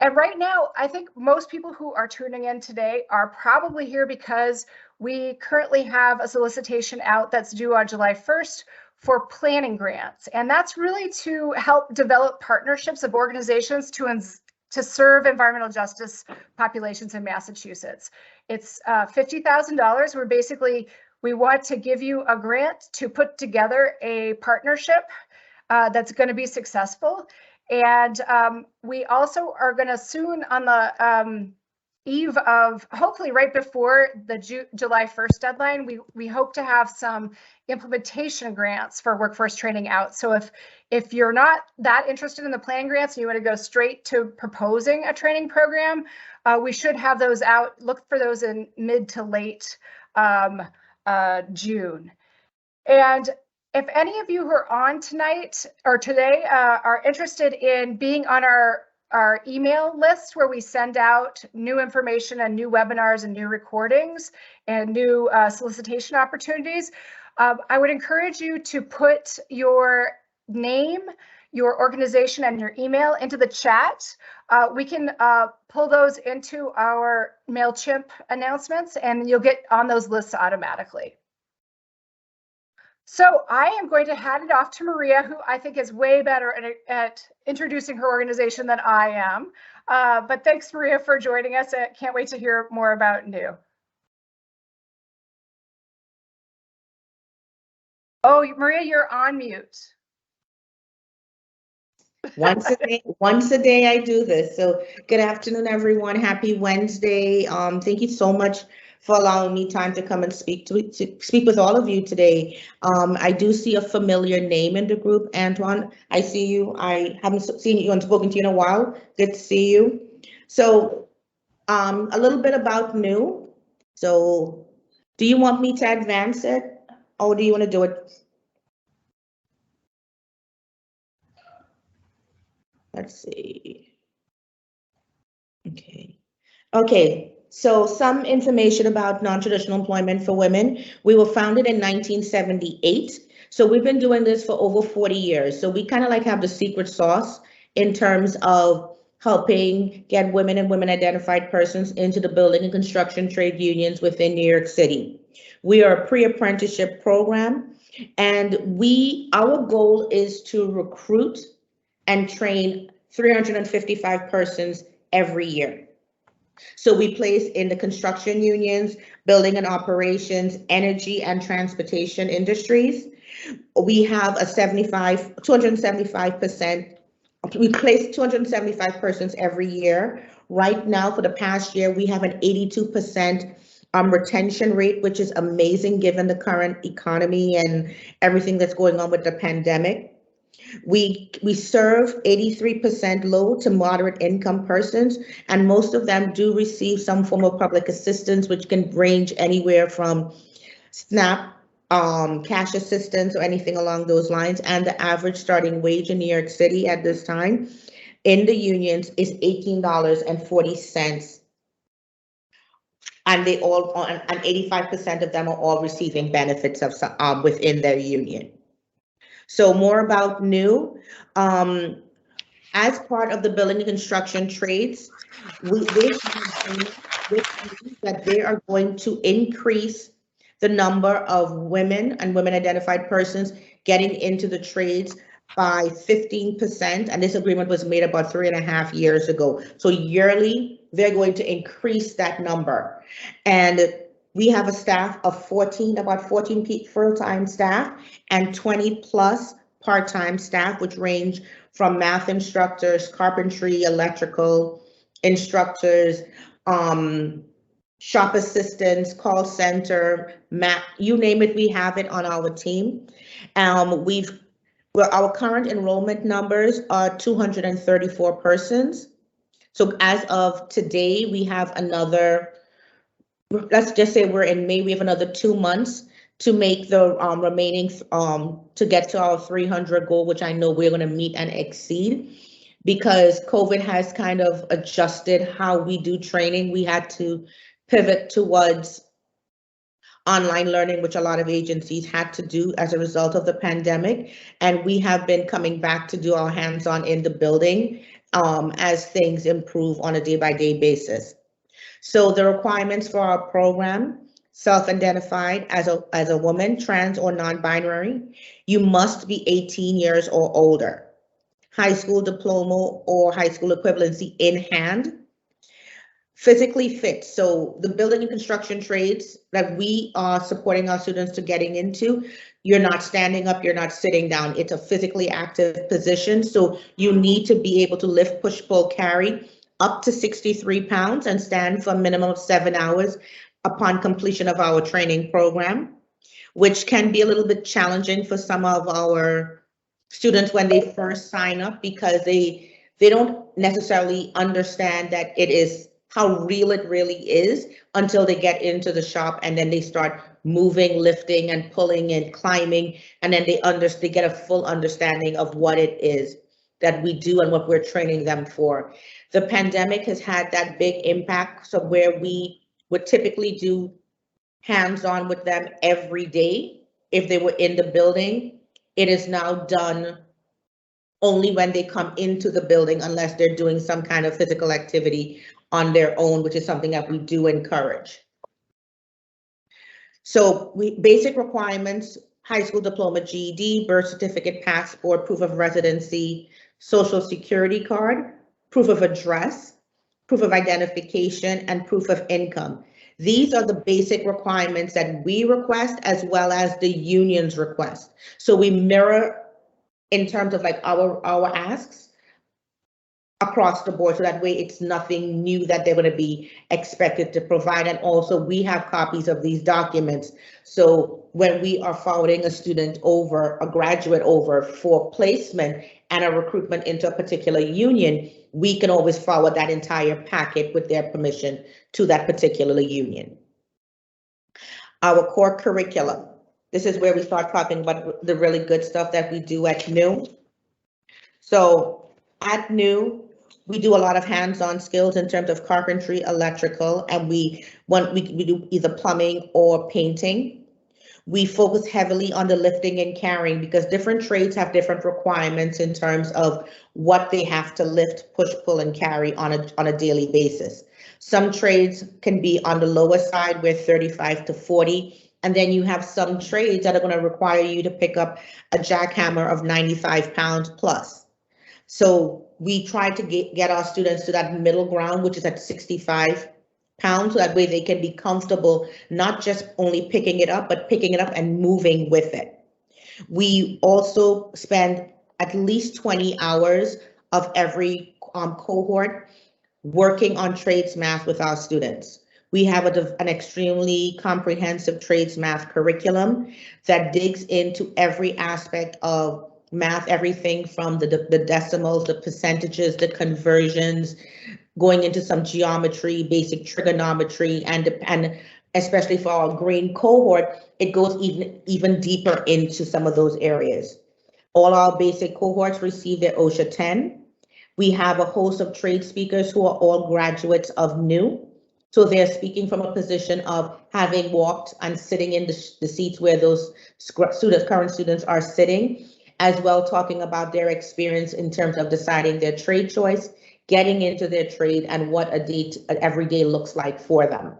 And right now, I think most people who are tuning in today are probably here because we currently have a solicitation out that's due on July 1st for planning grants. And that's really to help develop partnerships of organizations to serve environmental justice populations in Massachusetts. It's $50,000. We want to give you a grant to put together a partnership that's going to be successful. And we also are going to soon, on the eve of, hopefully right before the July 1st deadline, we hope to have some implementation grants for workforce training out. So if you're not that interested in the planning grants and you want to go straight to proposing a training program, we should have those out. Look for those in mid to late June. And if any of you who are on tonight or today are interested in being on our email list where we send out new information and new webinars and new recordings and new solicitation opportunities, I would encourage you to put your name, your organization, and your email into the chat. We can pull those into our MailChimp announcements, and you'll get on those lists automatically. So I am going to hand it off to Maria, who I think is way better at introducing her organization than I am. But thanks, Maria, for joining us. I can't wait to hear more about NEW. Oh, Maria, you're on mute. Once a day I do this. So good afternoon, everyone. Happy Wednesday. Thank you so much for allowing me time to come and speak with all of you today. I do see a familiar name in the group. Antoine, I see you. I haven't seen you and spoken to you in a while. Good to see you. So a little bit about NEW. So do you want me to advance it or do you want to do it? Let's see. Okay. So some information about non-traditional employment for women. We were founded in 1978. So we've been doing this for over 40 years. So we kind of like have the secret sauce in terms of helping get women and women identified persons into the building and construction trade unions within New York City. We are a pre-apprenticeship program, and our goal is to recruit and train 355 persons every year. So we place in the construction unions, building and operations, energy and transportation industries. We have a 275%. We place 275 persons every year. Right now, for the past year, we have an 82% retention rate, which is amazing given the current economy and everything that's going on with the pandemic. We serve 83% low to moderate income persons, and most of them do receive some form of public assistance, which can range anywhere from SNAP, cash assistance, or anything along those lines. And the average starting wage in New York City at this time in the unions is $18.40. And 85% of them are all receiving benefits of within their union. So more about NEW. As part of the building and construction trades, that they are going to increase the number of women and women identified persons getting into the trades by 15%. And this agreement was made about 3.5 years ago. So yearly, they're going to increase that number. And we have a staff of about 14 full-time staff and 20 plus part-time staff, which range from math instructors, carpentry, electrical instructors, shop assistants, call center, you name it, we have it on our team. Our current enrollment numbers are 234 persons. So as of today, we have another, let's just say we're in May, we have another 2 months to make the remaining, to get to our 300 goal, which I know we're going to meet and exceed, because COVID has kind of adjusted how we do training. We had to pivot towards online learning, which a lot of agencies had to do as a result of the pandemic. And we have been coming back to do our hands-on in the building as things improve on a day-by-day basis. So the requirements for our program: self-identified as a woman, trans or non-binary. You must be 18 years or older. High school diploma or high school equivalency in hand. Physically fit. So the building and construction trades that we are supporting our students to getting into, you're not standing up, you're not sitting down. It's a physically active position. So you need to be able to lift, push, pull, carry up to 63 pounds and stand for a minimum of 7 hours upon completion of our training program, which can be a little bit challenging for some of our students when they first sign up, because they don't necessarily understand that it is how real it really is until they get into the shop, and then they start moving, lifting and pulling and climbing, and then they get a full understanding of what it is that we do and what we're training them for. The pandemic has had that big impact, so where we would typically do hands-on with them every day if they were in the building, it is now done only when they come into the building, unless they're doing some kind of physical activity on their own, which is something that we do encourage. So basic requirements: high school diploma, GED, birth certificate, passport, proof of residency, social security card, proof of address, proof of identification, and proof of income. These are the basic requirements that we request, as well as the union's request. So we mirror in terms of like our asks across the board, so that way it's nothing new that they're going to be expected to provide. And also we have copies of these documents, so when we are forwarding a student over, a graduate over for placement and a recruitment into a particular union, we can always forward that entire packet with their permission to that particular union. Our core curriculum. This is where we start talking about the really good stuff that we do at NEW. So at NEW, we do a lot of hands-on skills in terms of carpentry, electrical, and we do either plumbing or painting. We focus heavily on the lifting and carrying, because different trades have different requirements in terms of what they have to lift, push, pull, and carry on a daily basis. Some trades can be on the lower side, where 35 to 40. And then you have some trades that are going to require you to pick up a jackhammer of 95 pounds plus. So we try to get our students to that middle ground, which is at 65 pounds, so that way they can be comfortable, not just only picking it up, but picking it up and moving with it. We also spend at least 20 hours of every cohort working on trades math with our students. We have an extremely comprehensive trades math curriculum that digs into every aspect of math, everything from the decimals, the percentages, the conversions, going into some geometry, basic trigonometry, and especially for our green cohort, it goes even deeper into some of those areas. All our basic cohorts receive their OSHA 10. We have a host of trade speakers who are all graduates of NEW. So they're speaking from a position of having walked and sitting in the seats where those current students are sitting, as well talking about their experience in terms of deciding their trade choice, getting into their trade, and what every day looks like for them.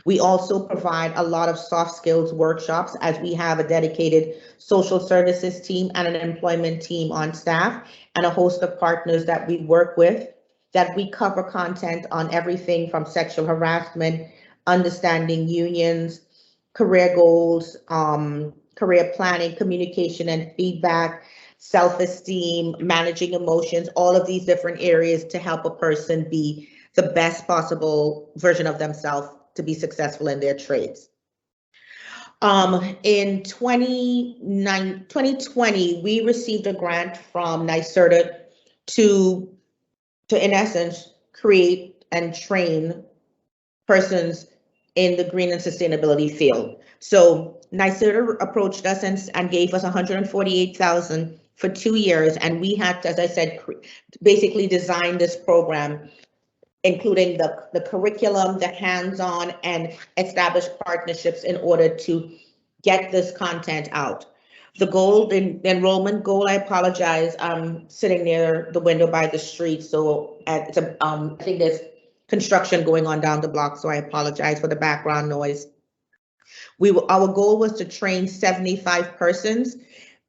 We also provide a lot of soft skills workshops, as we have a dedicated social services team and an employment team on staff, and a host of partners that we work with, that we cover content on everything from sexual harassment, understanding unions, career goals, career planning, communication and feedback, self-esteem, managing emotions, all of these different areas to help a person be the best possible version of themselves to be successful in their trades. In 2020, we received a grant from NYSERDA to in essence, create and train persons in the green and sustainability field. So NYSERDA approached us and gave us $148,000 for 2 years, and we had to, as I said, basically design this program, including the curriculum, the hands-on, and establish partnerships in order to get this content out. The enrollment goal, I apologize, I'm sitting near the window by the street, so I think there's construction going on down the block, so I apologize for the background noise. Our goal was to train 75 persons,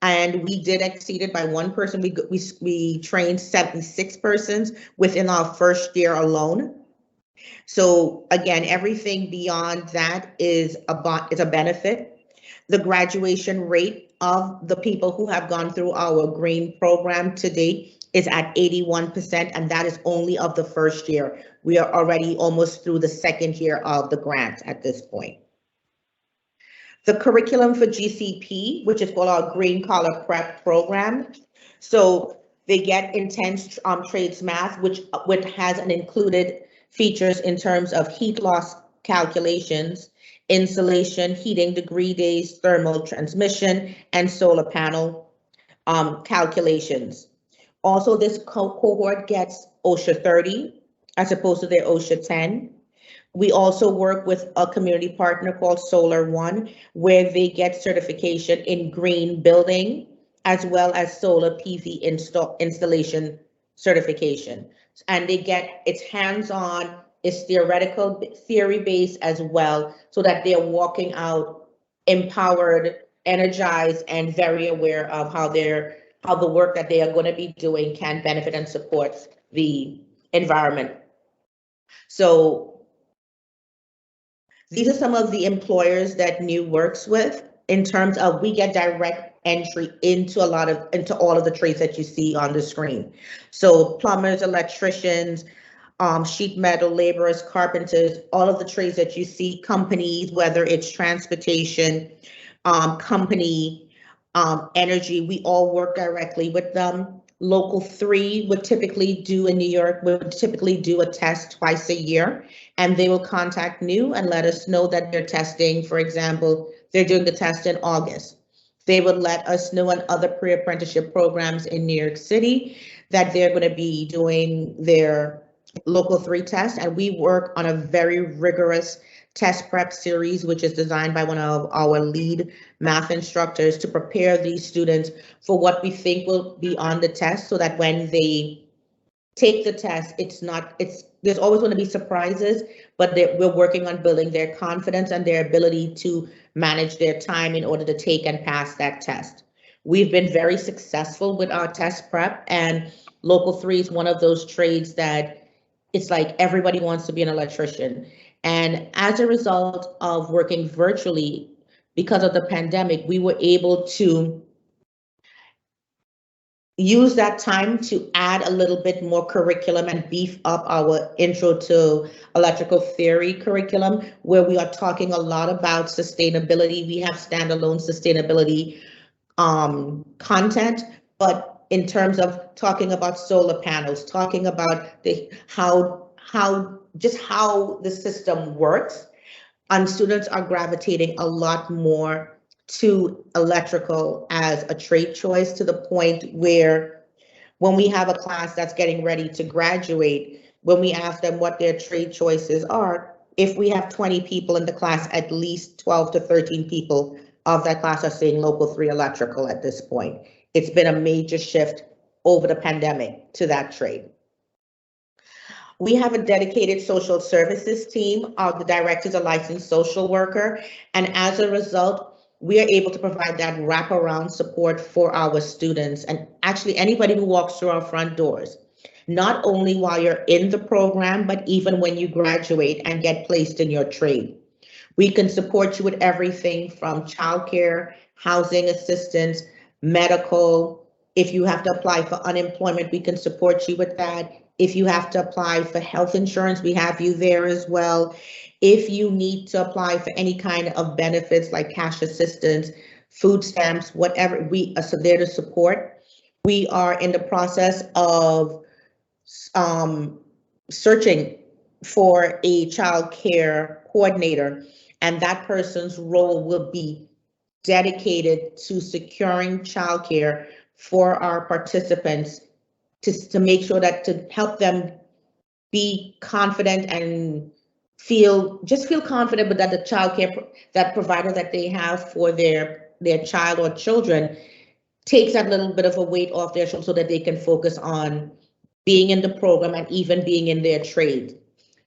and we did exceed it by one person. We trained 76 persons within our first year alone. So again, everything beyond that is a benefit. The graduation rate of the people who have gone through our green program to date is at 81%, and that is only of the first year. We are already almost through the second year of the grant at this point. The curriculum for GCP, which is called our Green Collar Prep program. So they get intense trades math, which has an included features in terms of heat loss calculations, insulation, heating degree days, thermal transmission, and solar panel calculations. Also, this cohort gets OSHA 30 as opposed to their OSHA 10. We also work with a community partner called Solar One, where they get certification in green building, as well as solar PV installation certification. And it's hands-on, it's theoretical, theory-based as well, so that they're walking out empowered, energized, and very aware of how the work that they are going to be doing can benefit and support the environment. So these are some of the employers that New works with in terms of we get direct entry into all of the trades that you see on the screen. So plumbers, electricians, sheet metal laborers, carpenters, all of the trades that you see, companies, whether it's transportation, company, energy, we all work directly with them. Local 3 would typically do in New York, would typically do a test twice a year, and they will contact New and let us know that they're testing. For example, they're doing the test in August. They would let us know on other pre-apprenticeship programs in New York City that they're going to be doing their local 3 test, and we work on a very rigorous test prep series, which is designed by one of our lead math instructors to prepare these students for what we think will be on the test, so that when they take the test, there's always going to be surprises, but we're working on building their confidence and their ability to manage their time in order to take and pass that test. We've been very successful with our test prep, and local 3 is one of those trades that it's like everybody wants to be an electrician. And as a result of working virtually because of the pandemic, we were able to use that time to add a little bit more curriculum and beef up our intro to electrical theory curriculum, where we are talking a lot about sustainability. We have standalone sustainability content, but in terms of talking about solar panels, talking about how the system works, and students are gravitating a lot more to electrical as a trade choice, to the point where when we have a class that's getting ready to graduate, when we ask them what their trade choices are, if we have 20 people in the class, at least 12 to 13 people of that class are saying local 3 electrical at this point. It's been a major shift over the pandemic to that trade. We have a dedicated social services team. The director is a licensed social worker, and as a result, we are able to provide that wraparound support for our students and actually anybody who walks through our front doors, not only while you're in the program, but even when you graduate and get placed in your trade. We can support you with everything from childcare, housing assistance, medical. If you have to apply for unemployment, we can support you with that. If you have to apply for health insurance, we have you there as well. If you need to apply for any kind of benefits like cash assistance, food stamps, whatever, we are there to support. We are in the process of searching for a child care coordinator, and that person's role will be dedicated to securing childcare for our participants to make sure that to help them be confident and feel confident, but that the childcare, that provider that they have for their their child or children takes that little bit of a weight off their shoulders so that they can focus on being in the program and even being in their trade.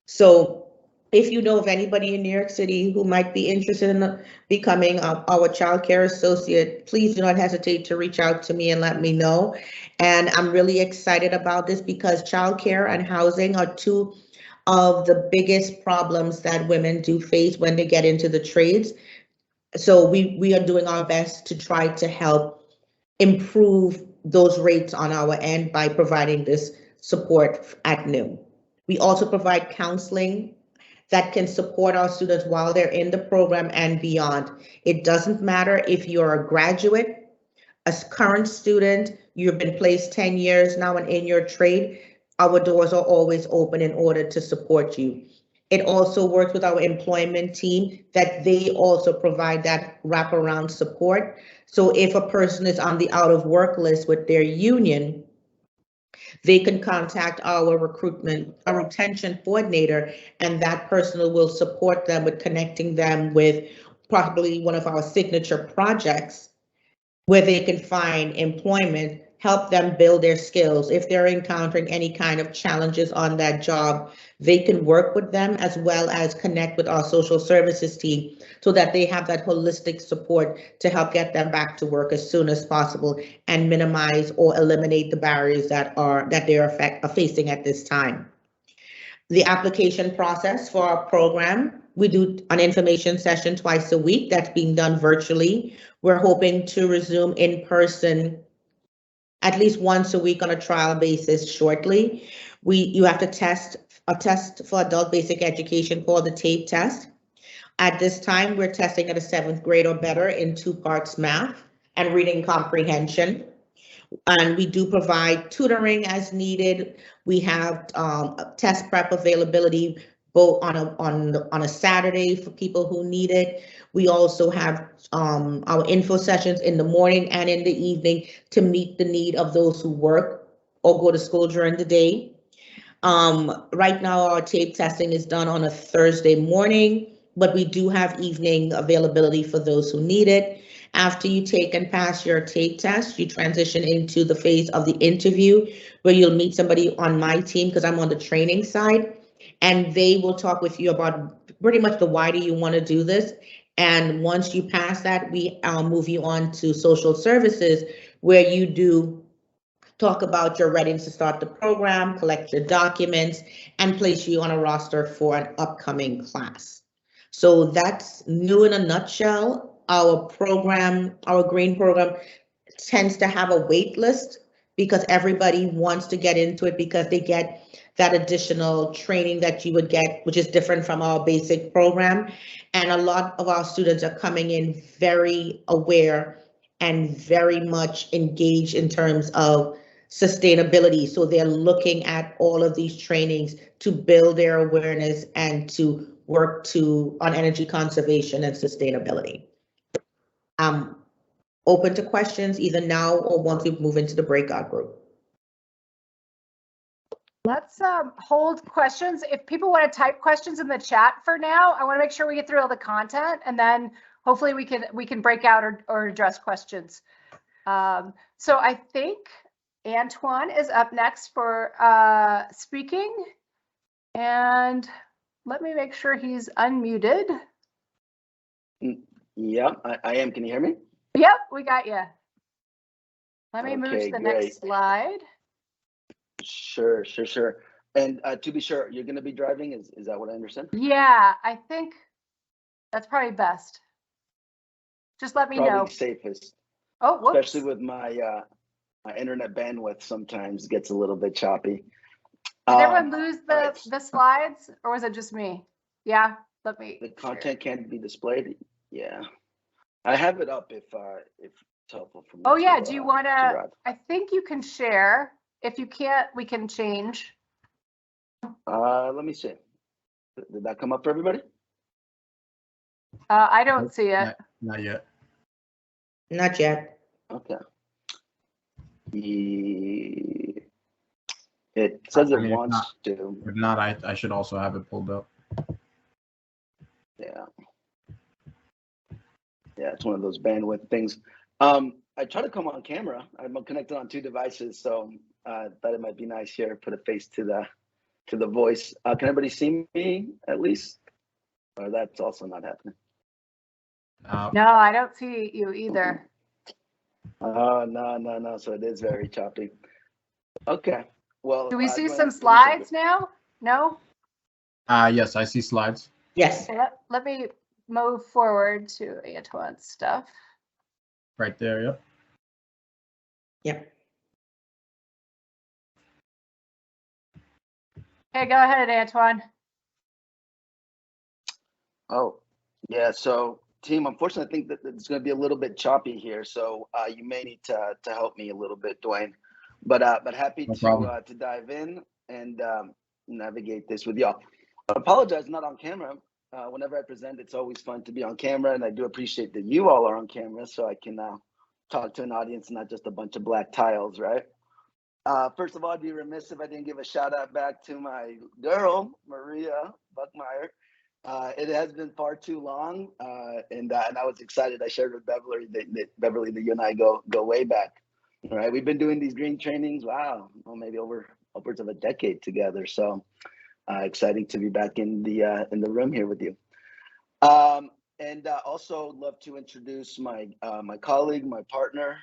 So if you know of anybody in New York City who might be interested in becoming our child care associate, please do not hesitate to reach out to me and let me know. And I'm really excited about this because child care and housing are two of the biggest problems that women do face when they get into the trades. So we are doing our best to try to help improve those rates on our end by providing this support at NU. We also provide counseling that can support our students while they're in the program and beyond. It doesn't matter if you're a graduate, a current student, you've been placed 10 years now and in your trade, our doors are always open in order to support you. It also works with our employment team that they also provide that wraparound support. So if a person is on the out of work list with their union, they can contact our retention coordinator, and that person will support them with connecting them with probably one of our signature projects where they can find employment, help them build their skills. If they're encountering any kind of challenges on that job, they can work with them as well as connect with our social services team so that they have that holistic support to help get them back to work as soon as possible and minimize or eliminate the barriers that they are facing at this time. The application process for our program, we do an information session twice a week that's being done virtually. We're hoping to resume in person at least once a week on a trial basis shortly. You have to test for adult basic education called the TAPE test. At this time, we're testing at a 7th grade or better in 2 parts math and reading comprehension. And we do provide tutoring as needed. We have test prep availability both on a Saturday for people who need it. We also have our info sessions in the morning and in the evening to meet the need of those who work or go to school during the day. Right now, our tape testing is done on a Thursday morning, but we do have evening availability for those who need it. After you take and pass your tape test, you transition into the phase of the interview where you'll meet somebody on my team because I'm on the training side, and they will talk with you about pretty much the why do you want to do this. And once you pass that, we move you on to social services where you do talk about your readiness to start the program, collect your documents, and place you on a roster for an upcoming class. So that's new in a nutshell. Our program, our green program, tends to have a wait list because everybody wants to get into it because they get that additional training that you would get, which is different from our basic program. And a lot of our students are coming in very aware and very much engaged in terms of sustainability. So they're looking at all of these trainings to build their awareness and to work on energy conservation and sustainability. I'm open to questions either now or once we move into the breakout group. Let's hold questions. If people want to type questions in the chat for now, I want to make sure we get through all the content, and then hopefully we can break out or address questions. So I think Antoine is up next for speaking, and let me make sure he's unmuted. Yeah, I am. Can you hear me? Yep, we got you. Let me move to the next slide. Sure. And to be sure, you're going to be driving? Is that what I understand? Yeah, I think that's probably best. Just let me know. Probably safest. Oh, whoops. Especially with my my internet bandwidth sometimes gets a little bit choppy. Did everyone lose the slides, or was it just me? Yeah, let me. The content can't be displayed. Yeah, I have it up if it's helpful for me. Oh yeah, do you want to? I think you can share. If you can't, we can change. Let me see. Did that come up for everybody? I don't see it. Not yet. Not yet. Okay. It says it wants to. If not, I should also have it pulled up. Yeah. Yeah, it's one of those bandwidth things. I try to come on camera. I'm connected on 2 devices, so thought it might be nice here, put a face to the voice. Can everybody see me at least? Or that's also not happening? No, I don't see you either. Oh, no. So it is very choppy. Okay. Well, Do we see Dwayne, some let me slides now? No? Yes, I see slides. Yes. Okay, let me move forward to Antoine's stuff. Right there, yep. Yep. Okay, go ahead, Antoine. Oh, yeah. So, team, unfortunately, I think that it's going to be a little bit choppy here. So you may need to help me a little bit, Dwayne. But happy No problem. to dive in and navigate this with y'all. I apologize, not on camera. Whenever I present, it's always fun to be on camera, and I do appreciate that you all are on camera, so I can talk to an audience, not just a bunch of black tiles, right? First of all, I'd be remiss if I didn't give a shout out back to my girl, Maria Buckmeyer. It has been far too long, and I was excited. I shared with Beverly that you and I go way back. All right, we've been doing these green trainings. Wow, well, maybe upwards of a decade together. So exciting to be back in the room here with you. And also love to introduce my colleague, my partner,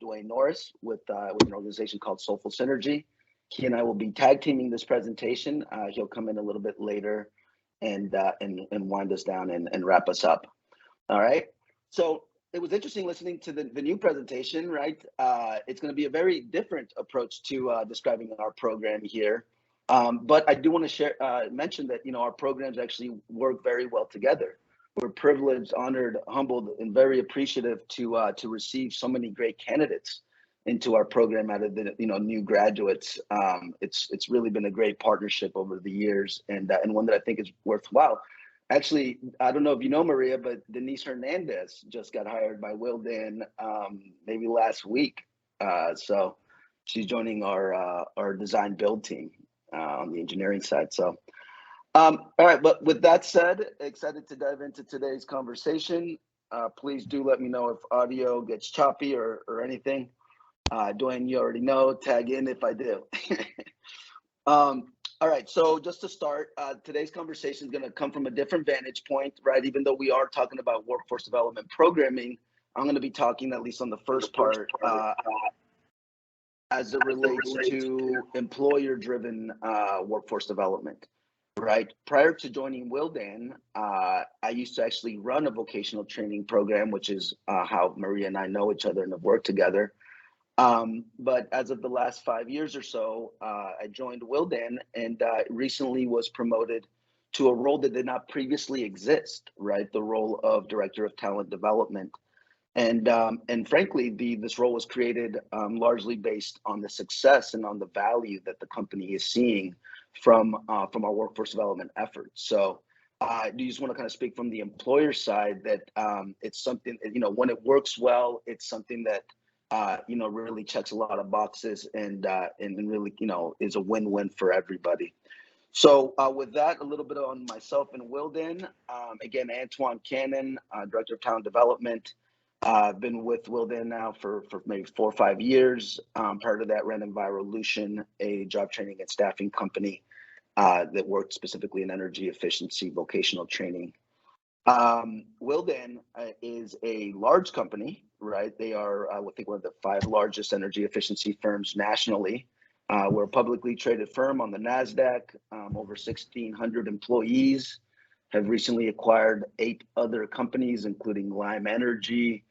Dwayne Norris, with an organization called Soulful Synergy. He and I will be tag teaming this presentation. He'll come in a little bit later and wind us down and wrap us up. All right. So it was interesting listening to the new presentation, right? It's going to be a very different approach to describing our program here. But I do want to mention that, our programs actually work very well together. We're privileged, honored, humbled, and very appreciative to receive so many great candidates into our program out of the new graduates. It's really been a great partnership over the years, and one that I think is worthwhile. Actually, I don't know if you know Maria, but Denise Hernandez just got hired by Willdan maybe last week. So she's joining our design build team on the engineering side. So, all right. But with that said, excited to dive into today's conversation. Please do let me know if audio gets choppy or anything. Dwayne, you already know. Tag in if I do. All right, so just to start, today's conversation is going to come from a different vantage point, right? Even though we are talking about workforce development programming, I'm going to be talking, at least on the first part, as it relates to employer-driven workforce development, right? Prior to joining Willdan, I used to actually run a vocational training program, which is how Maria and I know each other and have worked together. But as of the last 5 years or so, I joined Willdan and recently was promoted to a role that did not previously exist, right? The role of Director of Talent Development. And frankly, this role was created largely based on the success and on the value that the company is seeing from our workforce development efforts. So do you just want to kind of speak from the employer side that it's something, when it works well, it's something that really checks a lot of boxes and really, is a win-win for everybody. So with that, a little bit on myself and Willdan. Again, Antoine Cannon, Director of Talent Development. I've been with Willdan now for maybe 4 or 5 years. Prior to that, ran Envirolution, a job training and staffing company that worked specifically in energy efficiency, vocational training. Willdan is a large company, right? They are, I think, one of the 5 largest energy efficiency firms nationally. We're a publicly traded firm on the NASDAQ, over 1,600 employees, have recently acquired 8 other companies, including Lime Energy,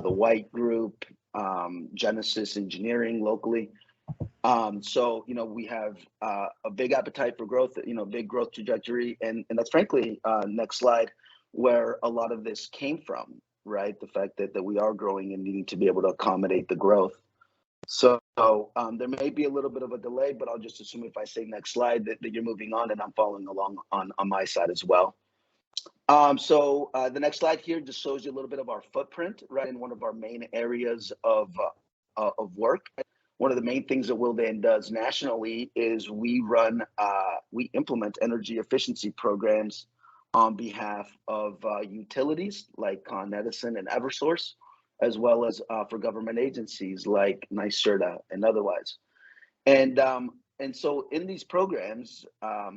the White Group, Genesis Engineering locally. So, we have a big appetite for growth, big growth trajectory. And that's frankly, next slide, where a lot of this came from, right? The fact that we are growing and needing to be able to accommodate the growth. So there may be a little bit of a delay, but I'll just assume if I say next slide that you're moving on and I'm following along on my side as well. So the next slide here just shows you a little bit of our footprint, right, in one of our main areas of work. One of the main things that Willdan does nationally is we implement energy efficiency programs on behalf of utilities like Con Edison and Eversource, as well as for government agencies like NYSERDA and otherwise. And so in these programs,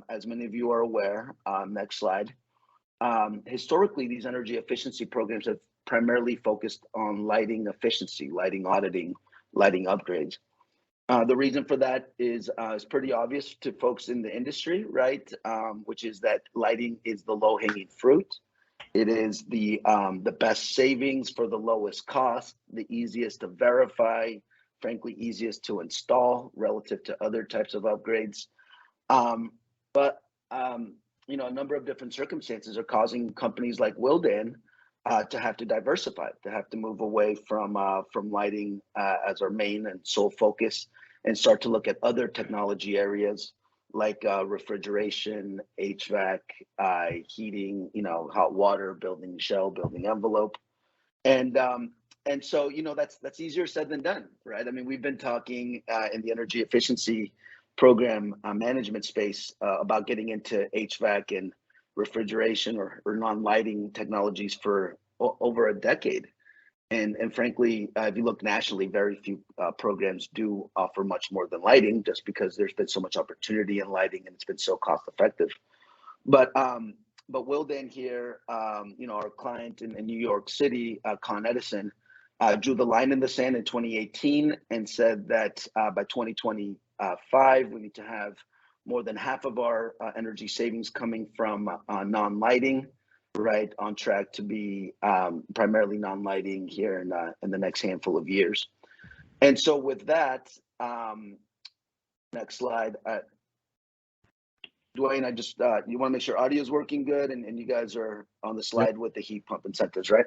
as many of you are aware, next slide, historically, these energy efficiency programs have primarily focused on lighting efficiency, lighting auditing, lighting upgrades. The reason for that is pretty obvious to folks in the industry, right? Which is that lighting is the low-hanging fruit. It is the best savings for the lowest cost, the easiest to verify, frankly, easiest to install relative to other types of upgrades. But you know, a number of different circumstances are causing companies like Willdan to have to diversify, to have to move away from lighting as our main and sole focus, and start to look at other technology areas like refrigeration, HVAC, heating, you know, hot water, building shell, building envelope, and so you know that's easier said than done, right? I mean, we've been talking in the energy efficiency program management space about getting into HVAC and refrigeration or non-lighting technologies for over a decade. And frankly, if you look nationally, very few programs do offer much more than lighting, just because there's been so much opportunity in lighting and it's been so cost effective. But Willdan here, you know, our client in New York City, Con Edison, drew the line in the sand in 2018 and said that by 2025, we need to have more than half of our energy savings coming from non-lighting, right, on track to be primarily non-lighting here in the next handful of years. And so with that, next slide. Dwayne, I just, you want to make sure audio is working good, and you guys are on the slide with the heat pump incentives, right?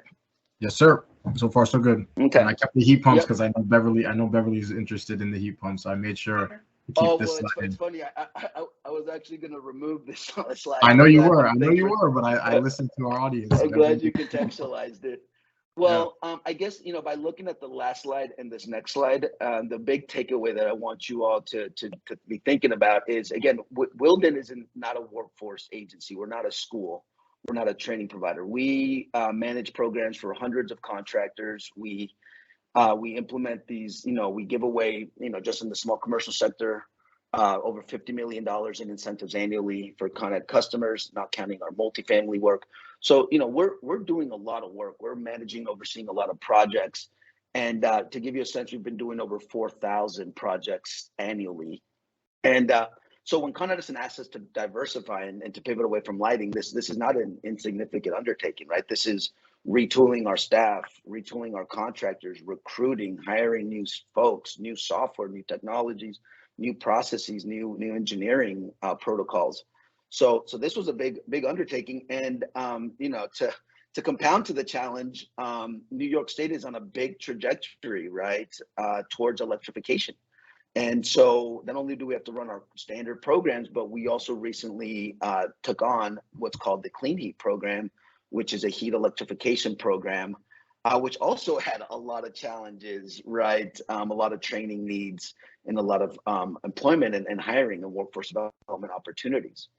Yes, sir. So far, so good. Okay. And I kept the heat pumps because I know Beverly's interested in the heat pumps, so I made sure to keep this slide. It's funny. I was actually going to remove this on the slide. I know you were, but I listened to our audience. I'm glad you contextualized it. Well, yeah. I guess, you know, by looking at the last slide and this next slide, the big takeaway that I want you all to be thinking about is, again, Willdan is not a workforce agency. We're not a school. We're not a training provider. We manage programs for hundreds of contractors. We implement these, you know, we give away, you know, just in the small commercial sector, over $50 million in incentives annually for Con Ed customers, not counting our multifamily work. So, you know, we're doing a lot of work. We're managing, overseeing a lot of projects. And to give you a sense, we've been doing over 4,000 projects annually. And so when Con Edison asks us to diversify and to pivot away from lighting, this is not an insignificant undertaking, right? This is retooling our staff, retooling our contractors, recruiting, hiring new folks, new software, new technologies, new processes, new engineering protocols. So this was a big undertaking, and you know, to compound to the challenge, New York State is on a big trajectory, right, towards electrification. And so not only do we have to run our standard programs, but we also recently took on what's called the Clean Heat program, which is a heat electrification program, which also had a lot of challenges, right? A lot of training needs and a lot of employment and hiring and workforce development opportunities.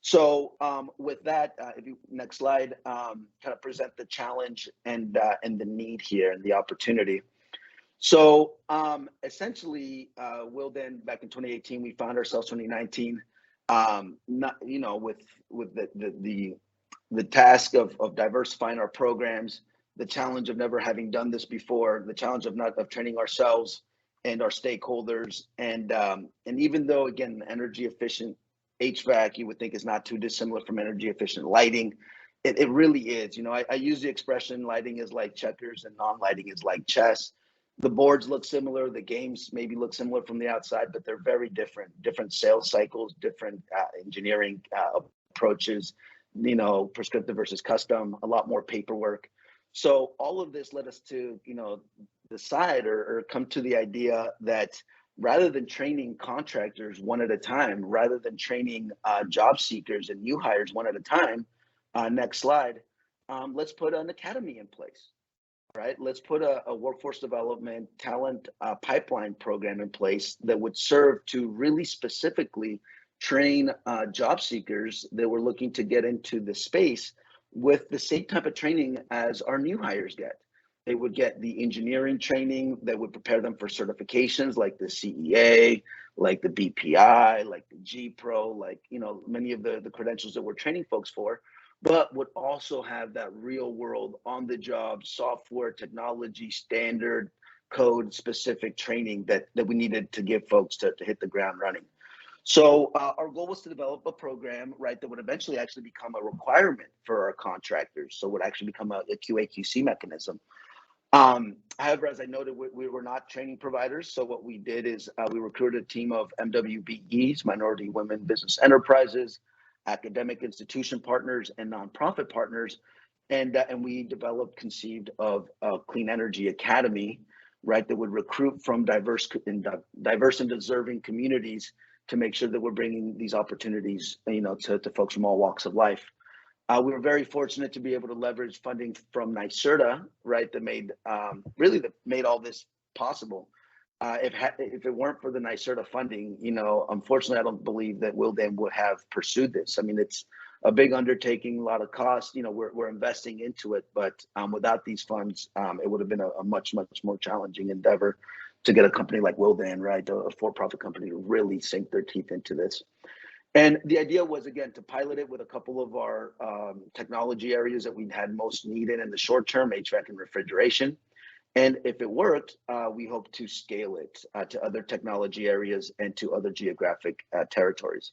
So with that, if you next slide, kind of present the challenge and the need here and the opportunity. So essentially, Willdan, back in 2018, we found ourselves 2019, not, you know, with the task of diversifying our programs, the challenge of never having done this before, the challenge of training ourselves and our stakeholders, and even though, again, energy efficient HVAC you would think is not too dissimilar from energy efficient lighting, it really is. You know, I use the expression lighting is like checkers and non-lighting is like chess. The boards look similar, the games maybe look similar from the outside, but they're very different sales cycles, different engineering approaches, you know, prescriptive versus custom, a lot more paperwork. So all of this led us to, you know, decide or come to the idea that rather than training contractors one at a time, rather than training job seekers and new hires one at a time, next slide, let's put an academy in place. Right, let's put a workforce development talent pipeline program in place that would serve to really specifically train job seekers that were looking to get into the space with the same type of training as our new hires get. They would get the engineering training that would prepare them for certifications like the CEA, like the BPI, like the G Pro, like, you know, many of the credentials that we're training folks for, but would also have that real world on the job software, technology, standard, code specific training that we needed to give folks to hit the ground running. So our goal was to develop a program, right, that would eventually actually become a requirement for our contractors. So it would actually become a QA/QC mechanism. However, as I noted, we were not training providers. So what we did is we recruited a team of MWBEs, minority women business enterprises, academic institution partners, and nonprofit partners. And we developed, conceived of a clean energy academy, right, that would recruit from diverse and deserving communities to make sure that we're bringing these opportunities, you know, to folks from all walks of life. We were very fortunate to be able to leverage funding from NYSERDA, right, that made that made all this possible. If it weren't for the NYSERDA funding, you know, unfortunately, I don't believe that Willdan would have pursued this. I mean, it's a big undertaking, a lot of cost. You know, we're investing into it, but without these funds, it would have been a much more challenging endeavor to get a company like Willdan, right, a for-profit company, to really sink their teeth into this. And the idea was, again, to pilot it with a couple of our technology areas that we had most need in the short term, HVAC and refrigeration. And if it worked, we hope to scale it to other technology areas and to other geographic territories.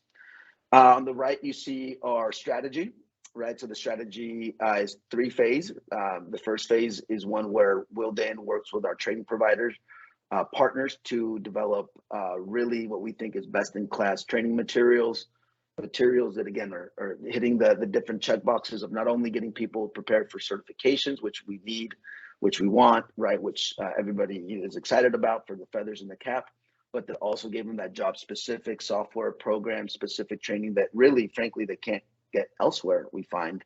On the right, you see our strategy, right? So the strategy is 3 phases. The first phase is one where Willdan works with our training providers, partners to develop really what we think is best-in-class training materials that, again, are hitting the different check boxes of not only getting people prepared for certifications, which we need, which we want, right, which everybody is excited about for the feathers in the cap, but that also gave them that job-specific software program-specific training that really, frankly, they can't get elsewhere, we find.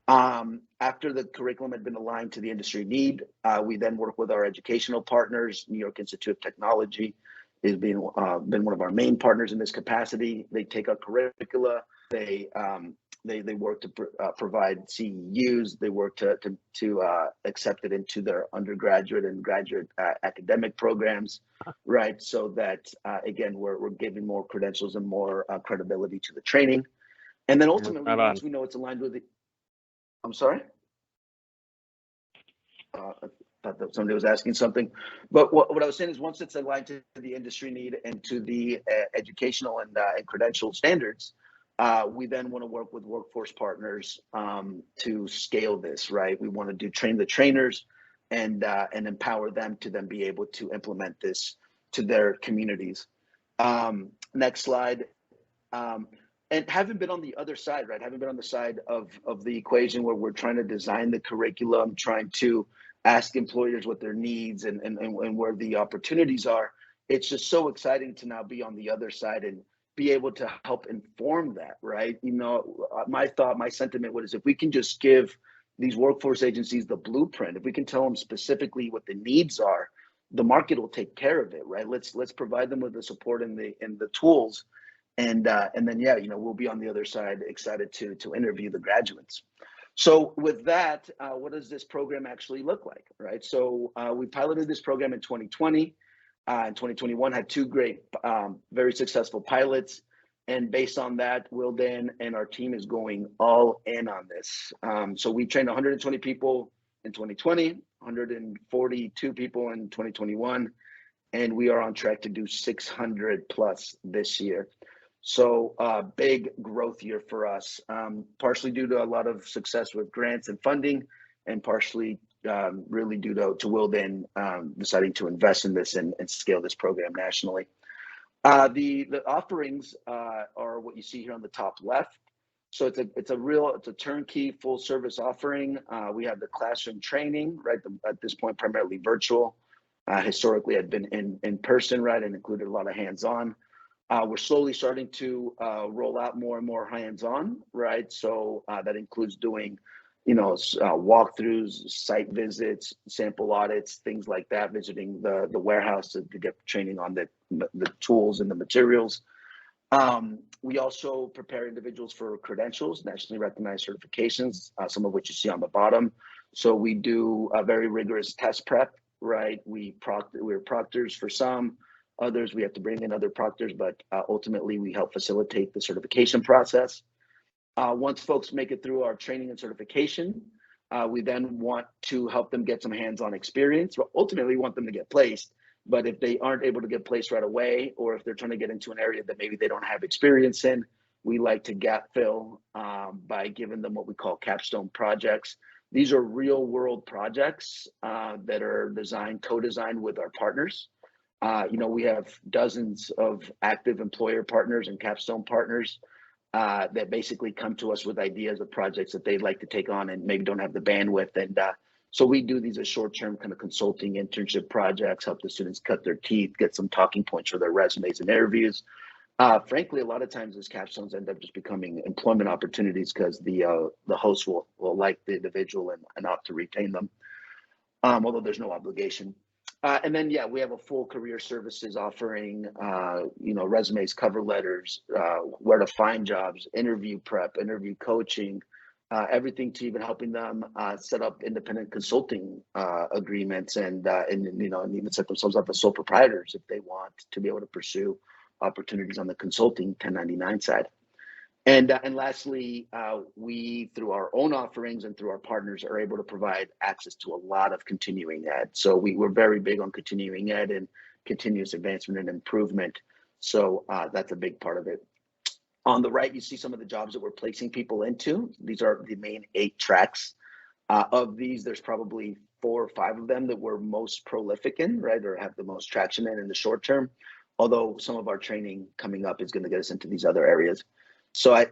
After the curriculum had been aligned to the industry need, we then work with our educational partners. New York Institute of Technology has been one of our main partners in this capacity. They take our curricula, they work to provide CEUs, they work to accept it into their undergraduate and graduate academic programs, right? So that again, we're giving more credentials and more credibility to the training. And then ultimately, once we know it's aligned with the, I'm sorry? I thought that somebody was asking something. But what I was saying is, once it's aligned to the industry need and to the educational and credential standards, we then want to work with workforce partners to scale this, right? We want to train the trainers and empower them to then be able to implement this to their communities. Next slide. And haven't been on the other side, right? Haven't been on the side of the equation where we're trying to design the curriculum, trying to ask employers what their needs and where the opportunities are. It's just so exciting to now be on the other side and be able to help inform that, right? You know, my sentiment was, if we can just give these workforce agencies the blueprint, if we can tell them specifically what the needs are, the market will take care of it, right? Let's provide them with the support and the tools. And then, yeah, you know, we'll be on the other side, excited to interview the graduates. So with that, what does this program actually look like, right? So we piloted this program in 2020. In 2021, had 2 great, very successful pilots. And based on that, Willdan and our team is going all in on this. So we trained 120 people in 2020, 142 people in 2021, and we are on track to do 600 plus this year. So big growth year for us, partially due to a lot of success with grants and funding, and partially really due to Willdan deciding to invest in this and scale this program nationally. The offerings are what you see here on the top left. So it's a turnkey full service offering. We have the classroom training, right? At this point, primarily virtual. Historically, had been in person, right, and included a lot of hands-on. We're slowly starting to roll out more and more hands-on, right? So that includes doing, you know, walkthroughs, site visits, sample audits, things like that, visiting the warehouse to get training on the tools and the materials. We also prepare individuals for credentials, nationally recognized certifications, some of which you see on the bottom. So we do a very rigorous test prep, right? We're proctors for some, others we have to bring in other proctors, but ultimately we help facilitate the certification process. Once folks make it through our training and certification, we then want to help them get some hands-on experience. But ultimately, we want them to get placed. But if they aren't able to get placed right away, or if they're trying to get into an area that maybe they don't have experience in, we like to gap fill by giving them what we call capstone projects. These are real-world projects that are designed, co-designed with our partners. We have dozens of active employer partners and capstone partners that basically come to us with ideas of projects that they'd like to take on and maybe don't have the bandwidth. And so we do these as short-term kind of consulting internship projects, help the students cut their teeth, get some talking points for their resumes and interviews. Frankly, a lot of times these capstones end up just becoming employment opportunities because the host will like the individual and opt to retain them, although there's no obligation. And then, we have a full career services offering, resumes, cover letters, where to find jobs, interview prep, interview coaching, everything to even helping them set up independent consulting agreements and even set themselves up as sole proprietors if they want to be able to pursue opportunities on the consulting 1099 side. And lastly, we, through our own offerings and through our partners, are able to provide access to a lot of continuing ed. So we're very big on continuing ed and continuous advancement and improvement. So that's a big part of it. On the right, you see some of the jobs that we're placing people into. These are the main 8 tracks. Of these, there's probably 4 or 5 of them that we're most prolific in, right, or have the most traction in the short term. Although some of our training coming up is going to get us into these other areas. So out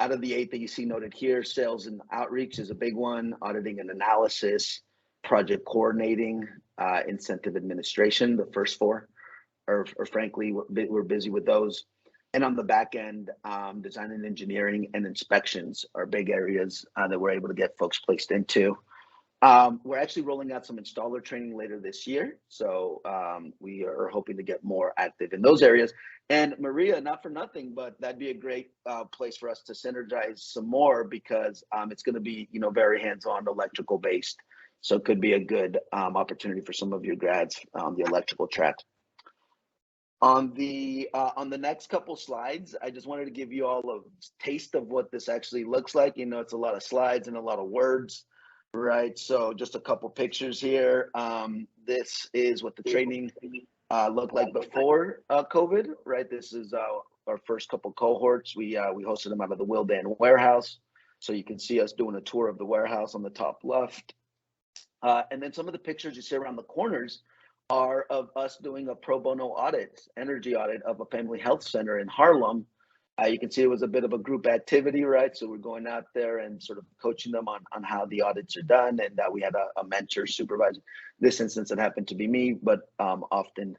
of the 8 that you see noted here, sales and outreach is a big one, auditing and analysis, project coordinating, incentive administration, the first 4, or frankly, we're busy with those. And on the back end, design and engineering and inspections are big areas that we're able to get folks placed into. We're actually rolling out some installer training later this year. So we are hoping to get more active in those areas. And Maria, not for nothing, but that'd be a great place for us to synergize some more because it's going to be, very hands-on electrical based. So it could be a good opportunity for some of your grads on the electrical track. On the next couple slides, I just wanted to give you all a taste of what this actually looks like. It's a lot of slides and a lot of words. Right, so just a couple pictures here. This is what the training looked like before COVID, right? This is our first couple cohorts. We hosted them out of the Willdan warehouse. So you can see us doing a tour of the warehouse on the top left. And then some of the pictures you see around the corners are of us doing a pro bono audit, energy audit of a family health center in Harlem. You can see it was a bit of a group activity, right? So we're going out there and sort of coaching them on how the audits are done. And we had a mentor supervisor. This instance, it happened to be me, but often,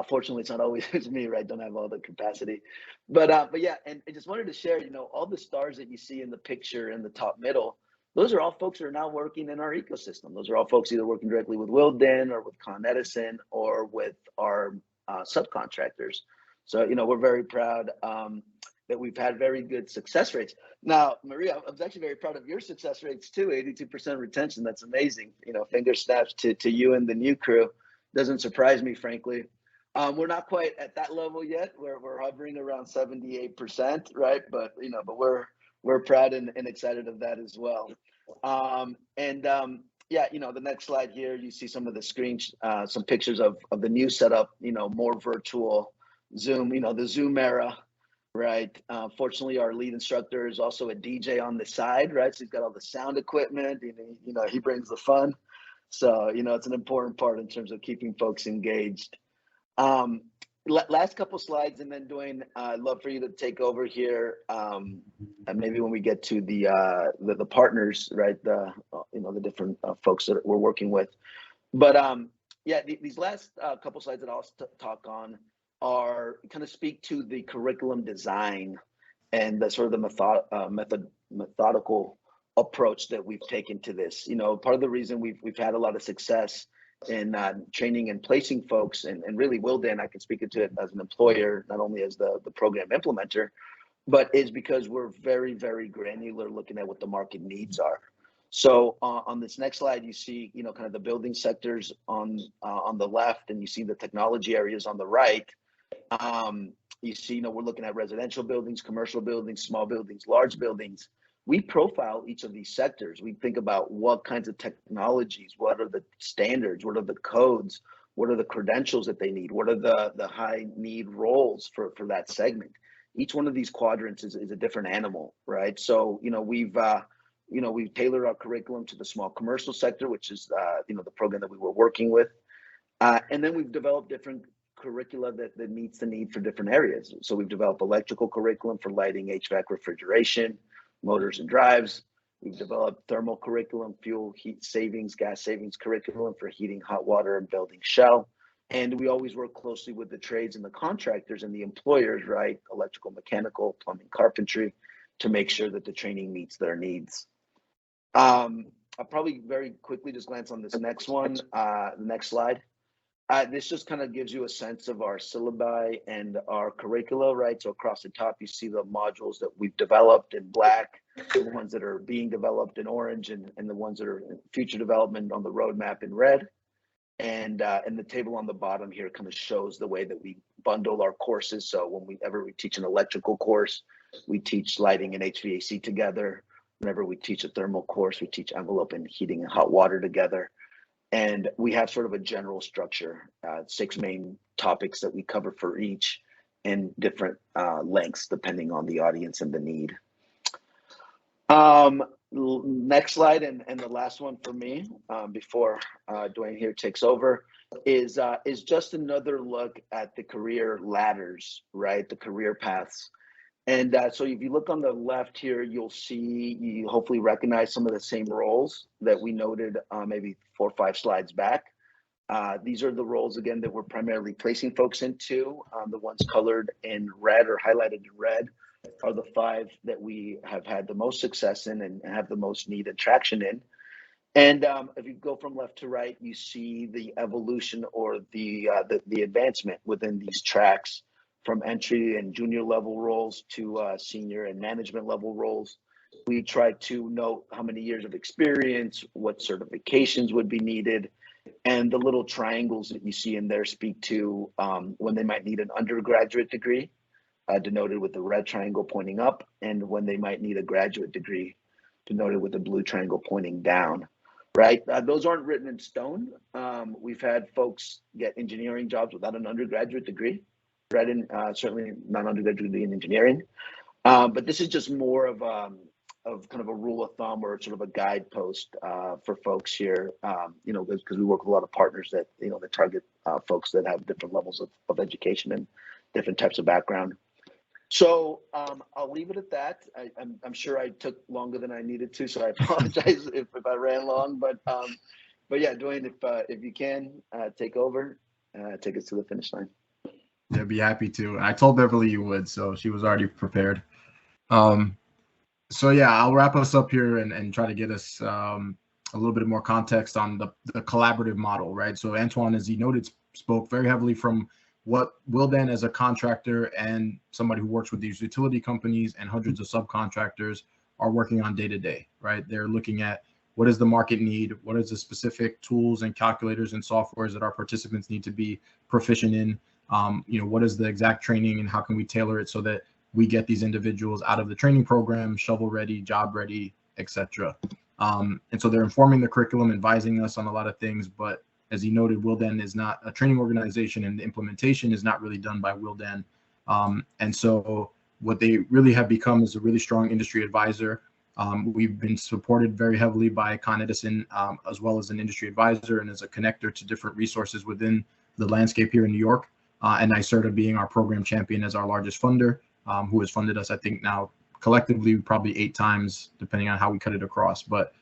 fortunately, it's not always me, right? Don't have all the capacity. But yeah, and I just wanted to share, all the stars that you see in the picture in the top middle, those are all folks who are now working in our ecosystem. Those are all folks either working directly with Willdan or with Con Edison or with our subcontractors. So, we're very proud that we've had very good success rates. Now, Maria, I was actually very proud of your success rates too, 82% retention. That's amazing. Finger snaps to you and the new crew. Doesn't surprise me, frankly. We're not quite at that level yet. We're hovering around 78%, right? But we're proud and excited of that as well. The next slide here, you see some of the screens, some pictures of the new setup. More virtual Zoom. The Zoom era. Right. Fortunately, our lead instructor is also a DJ on the side, right? So he's got all the sound equipment. He brings the fun. So, it's an important part in terms of keeping folks engaged. Last couple slides, and then Dwayne, I'd love for you to take over here. And maybe when we get to the partners, right? The different folks that we're working with. But these last couple slides that I'll talk on are kind of speak to the curriculum design and the sort of the methodical approach that we've taken to this. Part of the reason we've had a lot of success in training and placing folks, and really Willdan, I can speak to it as an employer, not only as the program implementer, but is because we're very, very granular looking at what the market needs are. So on this next slide, you see, kind of the building sectors on the left, and you see the technology areas on the right. You see, we're looking at residential buildings, commercial buildings, small buildings, large buildings. We profile each of these sectors. We think about what kinds of technologies, what are the standards, what are the codes, what are the credentials that they need, what are the high need roles for that segment. Each one of these quadrants is a different animal, right? So, we've tailored our curriculum to the small commercial sector, which is, the program that we were working with. And then we've developed different curricula that meets the need for different areas. So we've developed electrical curriculum for lighting, HVAC, refrigeration, motors and drives. We've developed thermal curriculum, fuel, heat savings, gas savings curriculum for heating, hot water, and building shell. And we always work closely with the trades and the contractors and the employers, right? Electrical, mechanical, plumbing, carpentry, to make sure that the training meets their needs. I'll probably very quickly just glance on this next one, the next slide. This just kind of gives you a sense of our syllabi and our curricula, right? So across the top, you see the modules that we've developed in black, the ones that are being developed in orange, and the ones that are in future development on the roadmap in red. And the table on the bottom here kind of shows the way that we bundle our courses. So whenever we teach an electrical course, we teach lighting and HVAC together. Whenever we teach a thermal course, we teach envelope and heating and hot water together. And we have sort of a general structure, 6 main topics that we cover for each, in different lengths depending on the audience and the need. Next slide, and the last one for me before Dwayne here takes over is just another look at the career ladders, right? The career paths. And so if you look on the left here, you hopefully recognize some of the same roles that we noted maybe 4 or 5 slides back. These are the roles, again, that we're primarily placing folks into. The ones colored in red or highlighted in red are the 5 that we have had the most success in and have the most need and traction in. And if you go from left to right, you see the evolution or the advancement within these tracks, from entry and junior level roles to senior and management level roles. We try to note how many years of experience, what certifications would be needed, and the little triangles that you see in there speak to when they might need an undergraduate degree, denoted with the red triangle pointing up, and when they might need a graduate degree, denoted with the blue triangle pointing down, right? Those aren't written in stone. We've had folks get engineering jobs without an undergraduate degree, right? And certainly not undergraduate degree in engineering. But this is just more of kind of a rule of thumb or sort of a guidepost for folks here, because we work with a lot of partners that, that target folks that have different levels of education and different types of background. So I'll leave it at that. I'm sure I took longer than I needed to, so I apologize if I ran long. But yeah, Dwayne, if you can take over, take us to the finish line. Yeah, be happy to. I told Beverly you would, so she was already prepared. So yeah, I'll wrap us up here and try to get us a little bit more context on the collaborative model, right? So Antoine, as he noted, spoke very heavily from what Willdan as a contractor and somebody who works with these utility companies and hundreds of subcontractors are working on day to day, right? They're looking at what is the market need, what is the specific tools and calculators and softwares that our participants need to be proficient in, what is the exact training and how can we tailor it so that we get these individuals out of the training program, shovel ready, job ready, etc. And so they're informing the curriculum, advising us on a lot of things, but as he noted, Willdan is not a training organization and the implementation is not really done by Willdan. And so what they really have become is a really strong industry advisor. We've been supported very heavily by Con Edison, as well as an industry advisor and as a connector to different resources within the landscape here in New York. And NYSERDA being our program champion as our largest funder, who has funded us, I think now collectively probably 8 times, depending on how we cut it across. But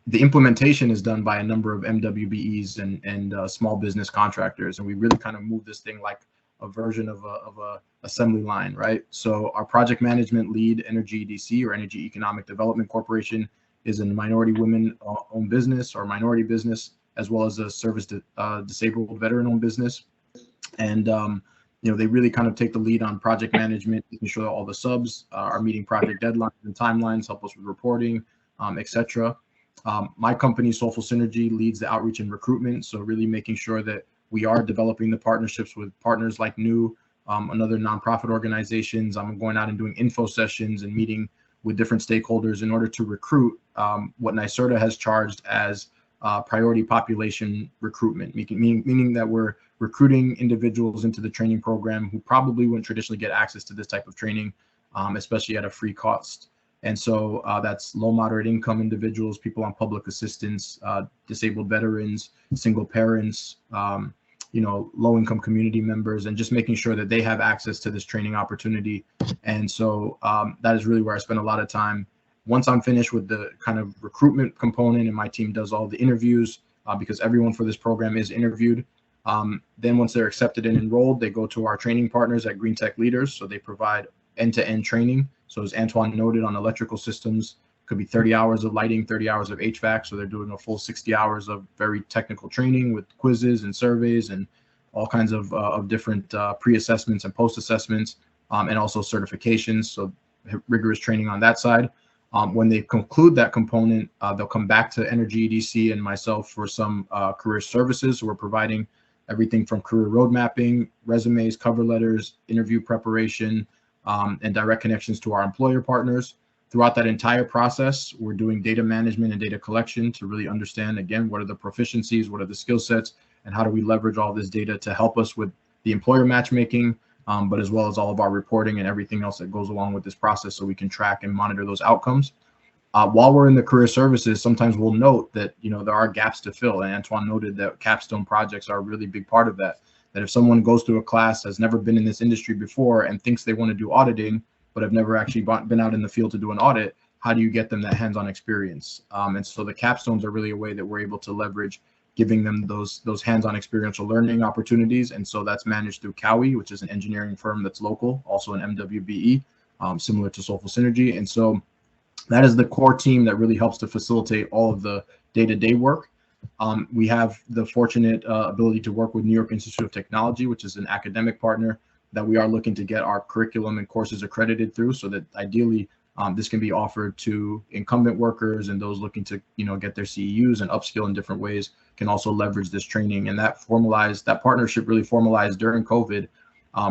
the implementation is done by a number of MWBEs and small business contractors. And we really kind of move this thing like a version of a assembly line, right? So our project management lead, Energy EDC or Energy Economic Development Corporation, is a minority women-owned business or minority business as well as a service disabled veteran-owned business. And they really kind of take the lead on project management, making sure that all the subs are meeting project deadlines and timelines, help us with reporting, etc. My company, Soulful Synergy, leads the outreach and recruitment. So really making sure that we are developing the partnerships with partners like New, and other nonprofit organizations. I'm going out and doing info sessions and meeting with different stakeholders in order to recruit what NYSERDA has charged as priority population recruitment, meaning that we're recruiting individuals into the training program who probably wouldn't traditionally get access to this type of training, especially at a free cost. And so that's low, moderate income individuals, people on public assistance, disabled veterans, single parents, low income community members, and just making sure that they have access to this training opportunity. And so that is really where I spend a lot of time. Once I'm finished with the kind of recruitment component and my team does all the interviews, because everyone for this program is interviewed, then once they're accepted and enrolled, they go to our training partners at Green Tech Leaders. So they provide end-to-end training. So as Antoine noted, on electrical systems, could be 30 hours of lighting, 30 hours of HVAC. So they're doing a full 60 hours of very technical training with quizzes and surveys and all kinds of different pre-assessments and post-assessments, and also certifications. So rigorous training on that side. When they conclude that component, they'll come back to Energy EDC and myself for some career services. So we're providing everything from career road mapping, resumes, cover letters, interview preparation, and direct connections to our employer partners. Throughout that entire process, we're doing data management and data collection to really understand, again, what are the proficiencies, what are the skill sets, and how do we leverage all this data to help us with the employer matchmaking, but as well as all of our reporting and everything else that goes along with this process, so we can track and monitor those outcomes. While we're in the career services, sometimes we'll note that there are gaps to fill, and Antoine noted that Capstone Projects are a really big part of that. That if someone goes through a class, has never been in this industry before, and thinks they want to do auditing, but have never actually been out in the field to do an audit, how do you get them that hands-on experience? And so the capstones are really a way that we're able to leverage, giving them those hands-on experiential learning opportunities. And so that's managed through Cowie, which is an engineering firm that's local, also an MWBE, similar to Soulful Synergy. And so that is the core team that really helps to facilitate all of the day-to-day work. We have the fortunate ability to work with New York Institute of Technology, which is an academic partner that we are looking to get our curriculum and courses accredited through, so that ideally this can be offered to incumbent workers and those looking to get their CEUs and upskill in different ways can also leverage this training. And that partnership really formalized during COVID,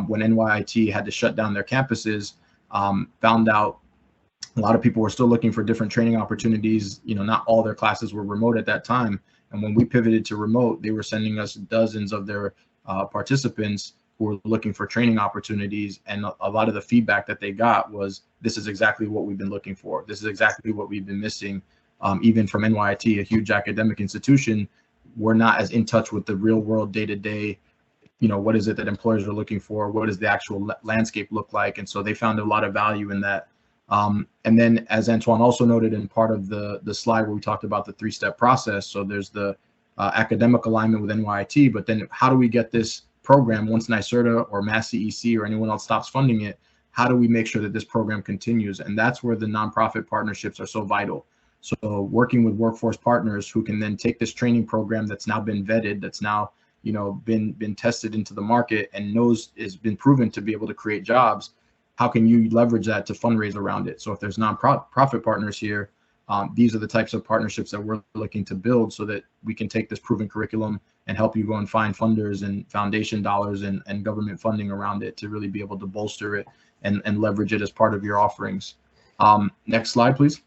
when NYIT had to shut down their campuses. Found out a lot of people were still looking for different training opportunities. Not all their classes were remote at that time. And when we pivoted to remote, they were sending us dozens of their participants who were looking for training opportunities. And a lot of the feedback that they got was, this is exactly what we've been looking for. This is exactly what we've been missing. Even from NYIT, a huge academic institution, we're not as in touch with the real world day-to-day. What is it that employers are looking for? What does the actual landscape look like? And so they found a lot of value in that. And then, as Antoine also noted in part of the slide where we talked about the three-step process, so there's the academic alignment with NYIT, but then how do we get this program, once NYSERDA or Mass CEC or anyone else stops funding it, how do we make sure that this program continues? And that's where the nonprofit partnerships are so vital. So working with workforce partners who can then take this training program that's now been vetted, that's now been tested into the market and has been proven to be able to create jobs. How can you leverage that to fundraise around it? So if there's nonprofit partners here, these are the types of partnerships that we're looking to build so that we can take this proven curriculum and help you go and find funders and foundation dollars and government funding around it to really be able to bolster it and leverage it as part of your offerings. Next slide, please.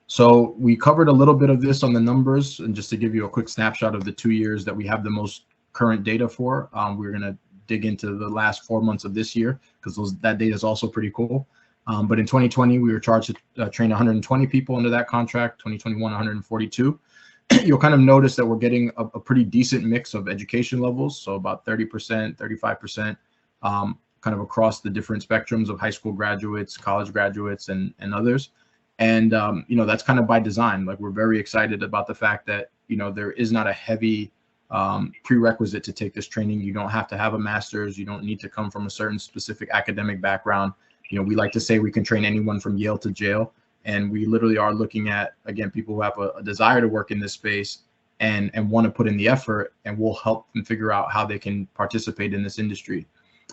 So we covered a little bit of this on the numbers, and just to give you a quick snapshot of the 2 years that we have the most current data for, we're going to dig into the last 4 months of this year because that data is also pretty cool. But in 2020, we were charged to train 120 people under that contract, 2021, 142. You'll kind of notice that we're getting a pretty decent mix of education levels. So about 30%, 35%, kind of across the different spectrums of high school graduates, college graduates, and others. And, that's kind of by design. Like, we're very excited about the fact that, there is not a heavy prerequisite to take this training. You don't have to have a master's. You don't need to come from a certain specific academic background. We like to say we can train anyone from Yale to jail. And we literally are looking at, again, people who have a desire to work in this space and want to put in the effort, and we'll help them figure out how they can participate in this industry.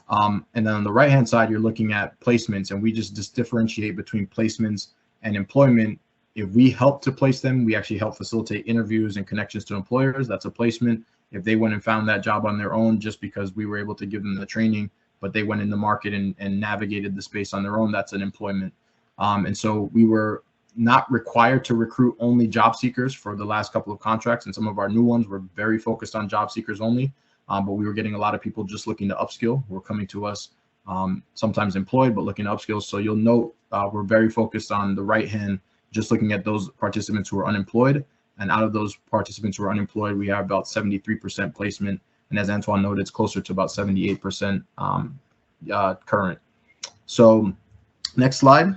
And then on the right-hand side, you're looking at placements, and we just differentiate between placements and employment. If we help to place them, we actually help facilitate interviews and connections to employers. That's a placement. If they went and found that job on their own just because we were able to give them the training, but they went in the market and navigated the space on their own, that's an employment. And so we were not required to recruit only job seekers for the last couple of contracts, and some of our new ones were very focused on job seekers only. But we were getting a lot of people just looking to upskill, who were coming to us, sometimes employed, but looking to upskill. So you'll note we're very focused on the right hand, just looking at those participants who are unemployed. And out of those participants who are unemployed, we have about 73% placement. And as Antoine noted, it's closer to about 78% current. So next slide.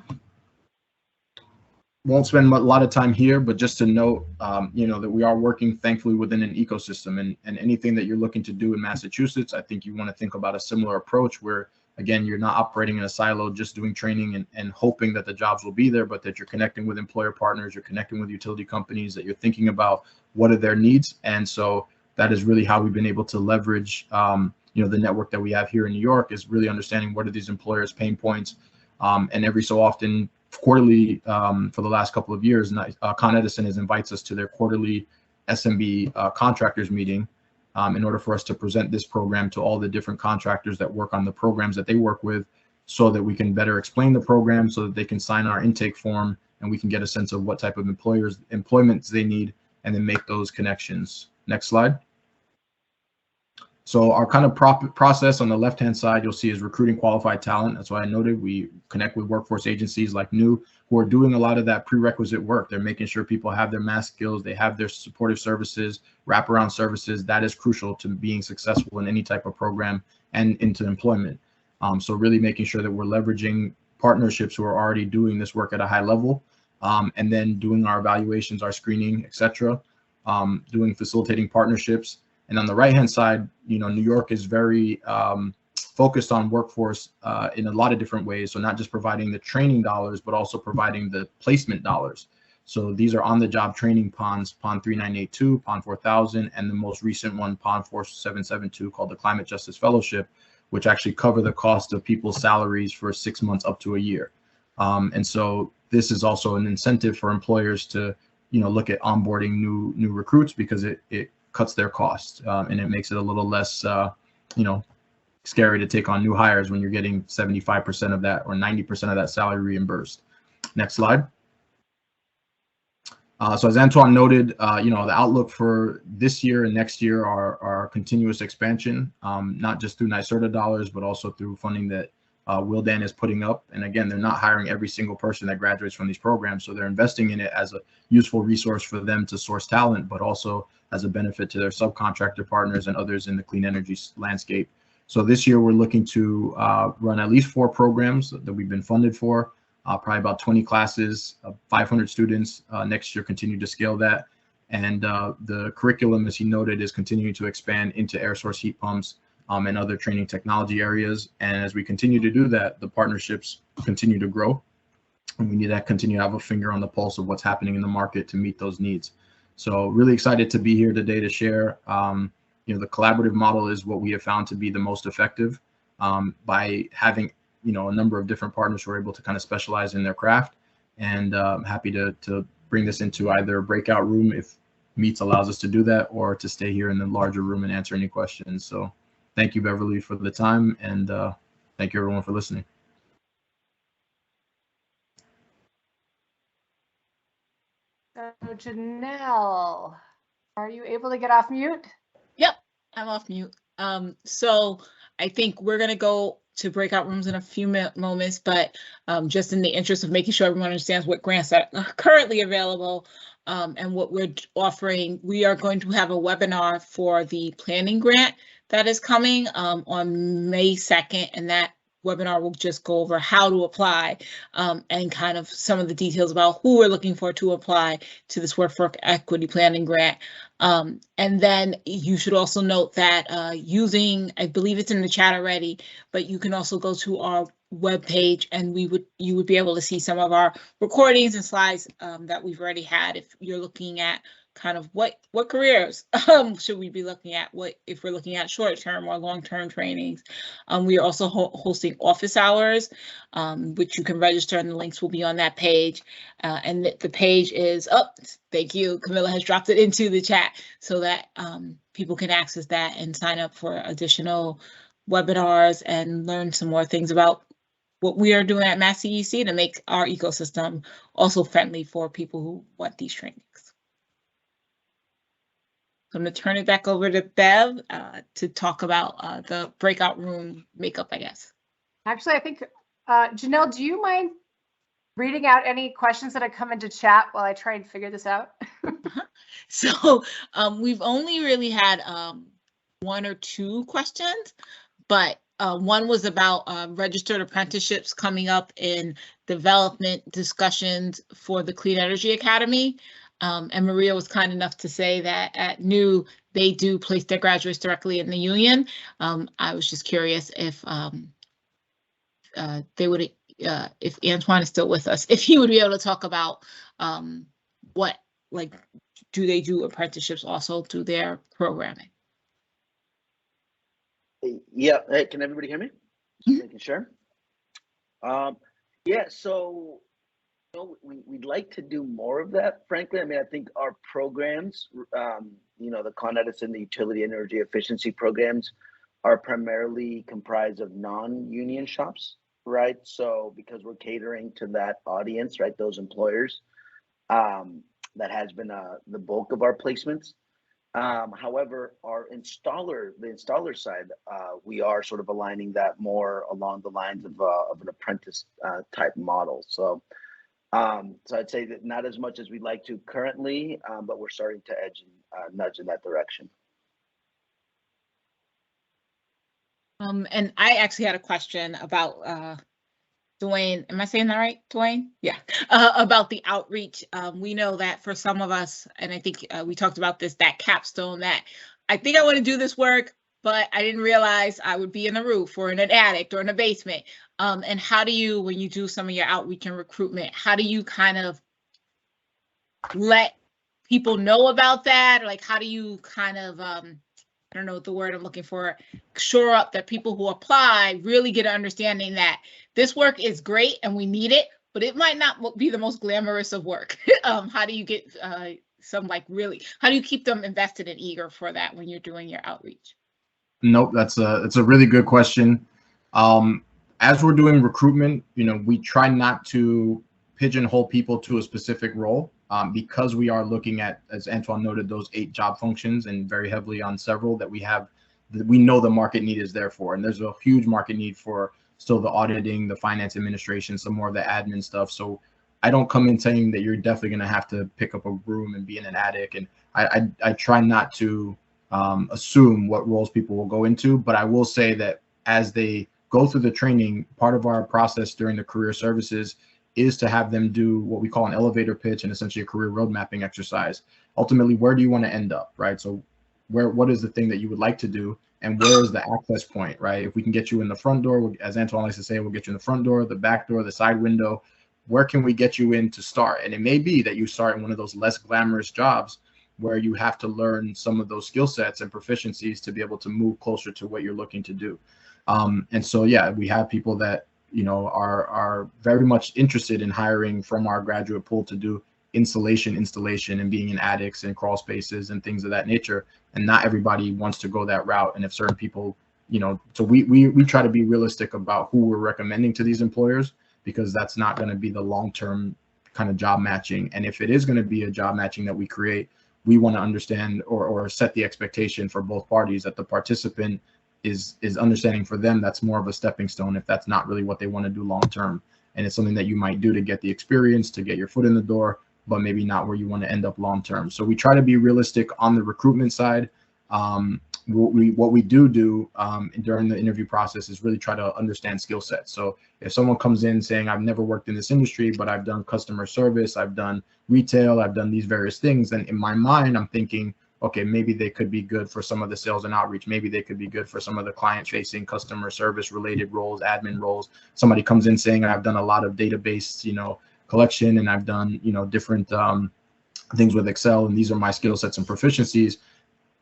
Won't spend a lot of time here, but just to note, that we are working, thankfully, within an ecosystem, and anything that you're looking to do in Massachusetts, I think you want to think about a similar approach where, again, you're not operating in a silo, just doing training and hoping that the jobs will be there, but that you're connecting with employer partners, you're connecting with utility companies, that you're thinking about what are their needs. And so that is really how we've been able to leverage, the network that we have here in New York, is really understanding what are these employers' pain points. And every so often, quarterly, for the last couple of years, Con Edison invites us to their quarterly SMB contractors meeting in order for us to present this program to all the different contractors that work on the programs that they work with, so that we can better explain the program, so that they can sign our intake form, and we can get a sense of what type of employment they need, and then make those connections. Next slide. So our kind of process on the left-hand side, you'll see, is recruiting qualified talent. That's why I noted we connect with workforce agencies like New, who are doing a lot of that prerequisite work. They're making sure people have their math skills, they have their supportive services, wraparound services. That is crucial to being successful in any type of program and into employment. So really making sure that we're leveraging partnerships who are already doing this work at a high level, and then doing our evaluations, our screening, etc., facilitating partnerships. And on the right-hand side, New York is very focused on workforce in a lot of different ways. So not just providing the training dollars, but also providing the placement dollars. So these are on-the-job training ponds, Pond 3982, Pond 4000, and the most recent one, Pond 4772, called the Climate Justice Fellowship, which actually cover the cost of people's salaries for 6 months up to a year. And so this is also an incentive for employers to, look at onboarding new recruits, because it cuts their costs, and it makes it a little less, scary to take on new hires when you're getting 75% of that or 90% of that salary reimbursed. Next slide. So as Antoine noted, the outlook for this year and next year are continuous expansion, not just through NYSERDA dollars, but also through funding that Willdan is putting up. And again, they're not hiring every single person that graduates from these programs. So they're investing in it as a useful resource for them to source talent, but also as a benefit to their subcontractor partners and others in the clean energy landscape. So this year, we're looking to run at least 4 programs that we've been funded for, probably about 20 classes, 500 students. Next year, continue to scale that. And the curriculum, as he noted, is continuing to expand into air source heat pumps and other training technology areas. And as we continue to do that, the partnerships continue to grow. And we need to continue to have a finger on the pulse of what's happening in the market to meet those needs. So really excited to be here today to share. The collaborative model is what we have found to be the most effective, by having, a number of different partners who are able to kind of specialize in their craft. And I'm happy to bring this into either a breakout room if Meets allows us to do that, or to stay here in the larger room and answer any questions. So thank you, Beverly, for the time, and thank you everyone for listening. So Janelle, are you able to get off mute? Yep, I'm off mute. So I think we're going to go to breakout rooms in a few moments, but just in the interest of making sure everyone understands what grants are currently available and what we're offering, we are going to have a webinar for the planning grant that is coming on May 2nd, and that webinar will just go over how to apply and kind of some of the details about who we're looking for to apply to this workforce equity planning grant. And then you should also note that using, I believe it's in the chat already, but you can also go to our webpage and you would be able to see some of our recordings and slides that we've already had if you're looking at kind of what careers should we be looking at, what if we're looking at short-term or long-term trainings. We are also hosting office hours, which you can register, and the links will be on that page. And the page is up. Thank you. Camilla has dropped it into the chat so that people can access that and sign up for additional webinars and learn some more things about what we are doing at Mass CEC to make our ecosystem also friendly for people who want these trainings. So I'm going to turn it back over to Bev to talk about the breakout room makeup, I guess. Actually, I think, Janelle, do you mind reading out any questions that have come into chat while I try and figure this out? So we've only really had 1 or 2 questions, but one was about registered apprenticeships coming up in development discussions for the Clean Energy Academy. And Maria was kind enough to say that at NEW, they do place their graduates directly in the union. I was just curious if they would, if Antoine is still with us, if he would be able to talk about what, like, do they do apprenticeships also through their programming? Yeah, hey, can everybody hear me? Making sure. Yeah, so we'd like to do more of that, frankly. I mean, I think our programs, the Con Edison, the utility energy efficiency programs are primarily comprised of non-union shops, right? So because we're catering to that audience, right, those employers, that has been the bulk of our placements. However, the installer side, we are sort of aligning that more along the lines of an apprentice type model. So I'd say that not as much as we'd like to currently, but we're starting to edge and nudge in that direction. And I actually had a question about Dwayne. Am I saying that right, Dwayne? Yeah. About the outreach. We know that for some of us, and I think we talked about this, that capstone, that I think I want to do this work, but I didn't realize I would be in the roof or in an attic or in a basement. And how do you, when you do some of your outreach and recruitment, how do you kind of let people know about that? Like, how do you kind of, I don't know what the word I'm looking for, shore up that people who apply really get an understanding that this work is great and we need it, but it might not be the most glamorous of work. How do you get how do you keep them invested and eager for that when you're doing your outreach? Nope, that's a really good question. As we're doing recruitment, we try not to pigeonhole people to a specific role, because we are looking at, as Antoine noted, those 8 job functions and very heavily on several that we know the market need is there for. And there's a huge market need for still the auditing, the finance administration, some more of the admin stuff. So I don't come in saying that you're definitely going to have to pick up a broom and be in an attic. And I try not to assume what roles people will go into, but I will say that as they go through the training, part of our process during the career services is to have them do what we call an elevator pitch and essentially a career road mapping exercise. Ultimately, where do you want to end up, right? So what is the thing that you would like to do, and where is the access point, right? If we can get you in the front door, as Antoine likes to say, we'll get you in the front door, the back door, the side window. Where can we get you in to start? And it may be that you start in one of those less glamorous jobs where you have to learn some of those skill sets and proficiencies to be able to move closer to what you're looking to do. And so, yeah, we have people that, are very much interested in hiring from our graduate pool to do installation, and being in attics and crawl spaces and things of that nature. And not everybody wants to go that route. And if certain people, so we try to be realistic about who we're recommending to these employers, because that's not going to be the long-term kind of job matching. And if it is going to be a job matching that we create, we want to understand or set the expectation for both parties that the participant is understanding for them that's more of a stepping stone if that's not really what they want to do long term. And it's something that you might do to get the experience, to get your foot in the door, but maybe not where you want to end up long term. So we try to be realistic on the recruitment side. What we do during the interview process is really try to understand skill sets. So if someone comes in saying, I've never worked in this industry, but I've done customer service, I've done retail, I've done these various things, then in my mind, I'm thinking, okay, maybe they could be good for some of the sales and outreach. Maybe they could be good for some of the client-facing customer service related roles, admin roles. Somebody comes in saying, I've done a lot of database, collection, and I've done, different things with Excel, and these are my skill sets and proficiencies,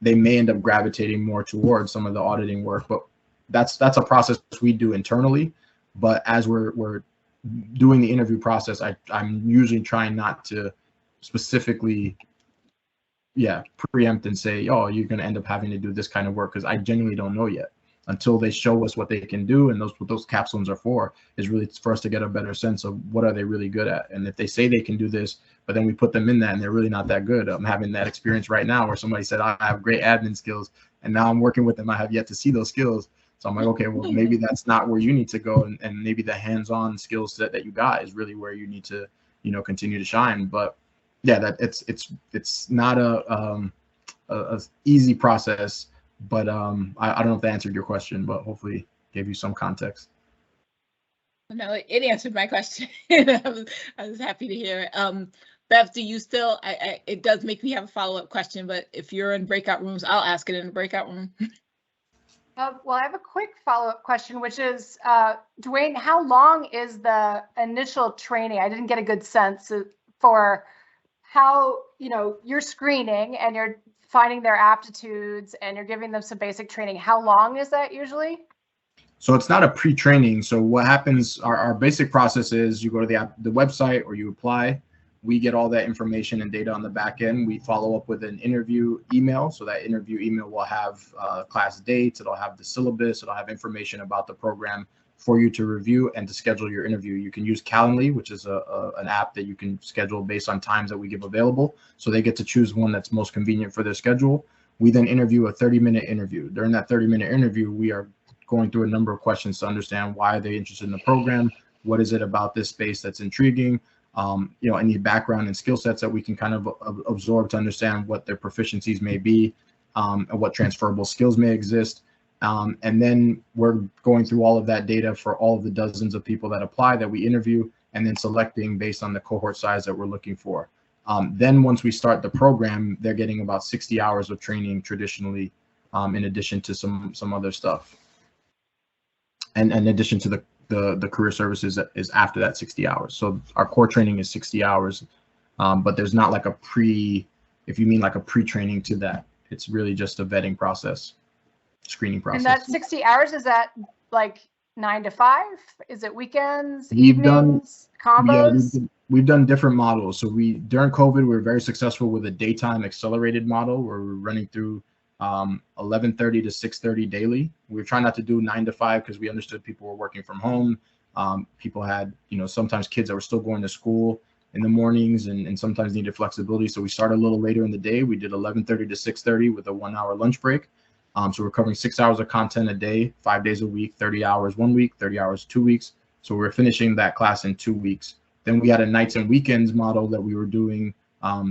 they may end up gravitating more towards some of the auditing work. But that's a process we do internally. But as we're doing the interview process, I'm usually trying not to specifically preempt and say, oh, you're going to end up having to do this kind of work, because I genuinely don't know yet until they show us what they can do. And what those capstones are for is really for us to get a better sense of what are they really good at. And if they say they can do this, but then we put them in that and they're really not that good. I'm having that experience right now where somebody said, I have great admin skills, and now I'm working with them. I have yet to see those skills. So I'm like, okay, well, maybe that's not where you need to go. And maybe the hands-on skill set that you got is really where you need to, continue to shine. But yeah, that it's not a easy process, but I don't know if that answered your question, but hopefully gave you some context. No, it answered my question. I was happy to hear it. Bev, do you still, it does make me have a follow-up question, but if you're in breakout rooms, I'll ask it in the breakout room. Well, I have a quick follow-up question, which is, Dwayne, how long is the initial training? I didn't get a good sense for how, you're screening and you're finding their aptitudes and you're giving them some basic training. How long is that usually? So it's not a pre-training. So what happens, our basic process is you go to the website or you apply. We get all that information and data on the back end. We follow up with an interview email. So that interview email will have class dates. It'll have the syllabus. It'll have information about the program for you to review and to schedule your interview. You can use Calendly, which is an app that you can schedule based on times that we give available. So they get to choose one that's most convenient for their schedule. We then interview a 30-minute interview. During that 30-minute interview, we are going through a number of questions to understand why are they interested in the program, what is it about this space that's intriguing, any background and skill sets that we can kind of absorb to understand what their proficiencies may be, and what transferable skills may exist. And then we're going through all of that data for all of the dozens of people that apply that we interview, and then selecting based on the cohort size that we're looking for. Then once we start the program, they're getting about 60 hours of training traditionally, in addition to some other stuff. And in addition to the career services that is after that 60 hours. So our core training is 60 hours, but there's not like if you mean like a pre-training to that, it's really just a vetting process, screening process. And that 60 hours, is that like 9 to 5? Is it weekends, evenings, combos? Yeah, we've done different models. So during COVID, we were very successful with a daytime accelerated model where we're running through 11:30 to 6:30 daily. We were trying not to do 9 to 5 because we understood people were working from home. People had, sometimes kids that were still going to school in the mornings and sometimes needed flexibility. So we started a little later in the day. We did 11:30 to 6:30 with a 1-hour lunch break. So we're covering 6 hours of content a day, 5 days a week, 30 hours 1 week, 30 hours 2 weeks. So we're finishing that class in 2 weeks. Then we had a nights and weekends model that we were doing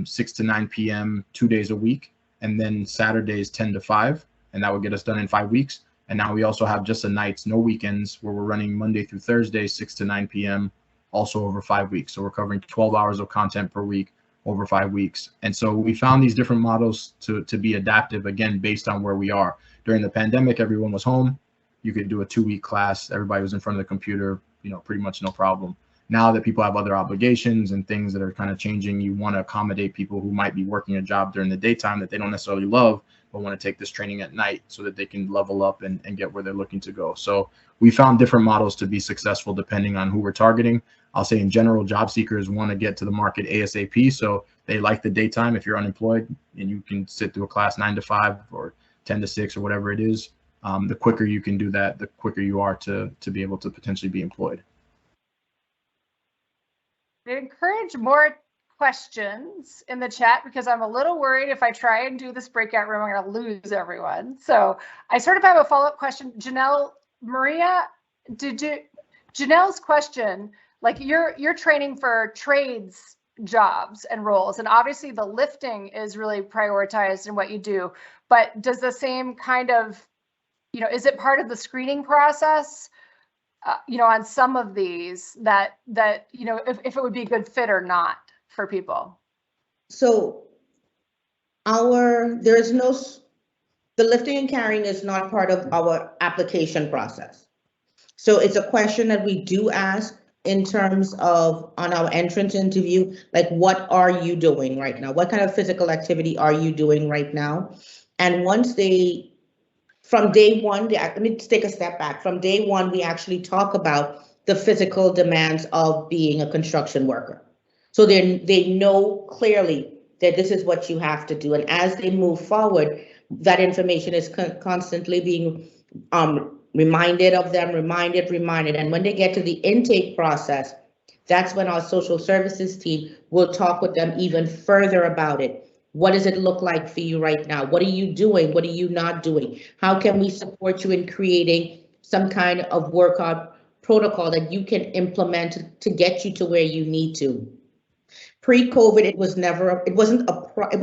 6 to 9 p.m. 2 days a week. And then Saturdays 10 to 5, and that would get us done in 5 weeks. And now we also have just the nights, no weekends, where we're running Monday through Thursday, 6 to 9 p.m., also over 5 weeks. So we're covering 12 hours of content per week over 5 weeks. And so we found these different models to be adaptive, again, based on where we are. During the pandemic, everyone was home. You could do a 2-week class. Everybody was in front of the computer, pretty much no problem. Now that people have other obligations and things that are kind of changing, you want to accommodate people who might be working a job during the daytime that they don't necessarily love, but want to take this training at night so that they can level up and get where they're looking to go. So we found different models to be successful depending on who we're targeting. I'll say in general, job seekers want to get to the market ASAP. So they like the daytime. If you're unemployed and you can sit through a class 9 to 5 or 10 to 6 or whatever it is, the quicker you can do that, the quicker you are to be able to potentially be employed. I encourage more questions in the chat because I'm a little worried if I try and do this breakout room, I'm going to lose everyone. So I sort of have a follow-up question. Maria, Janelle's question, like you're training for trades jobs and roles, and obviously the lifting is really prioritized in what you do, but does the same kind of, is it part of the screening process? On some of these that if it would be a good fit or not for people. So the lifting and carrying is not part of our application process. So it's a question that we do ask in terms of on our entrance interview, like what are you doing right now? What kind of physical activity are you doing right now? And once they, from day one, let me take a step back. From day one, we actually talk about the physical demands of being a construction worker. So they know clearly that this is what you have to do. And as they move forward, that information is constantly being reminded of them, reminded. And when they get to the intake process, that's when our social services team will talk with them even further about it. What does it look like for you right now? What are you doing? What are you not doing? How can we support you in creating some kind of workout protocol that you can implement to get you to where you need to? Pre-COVID, it was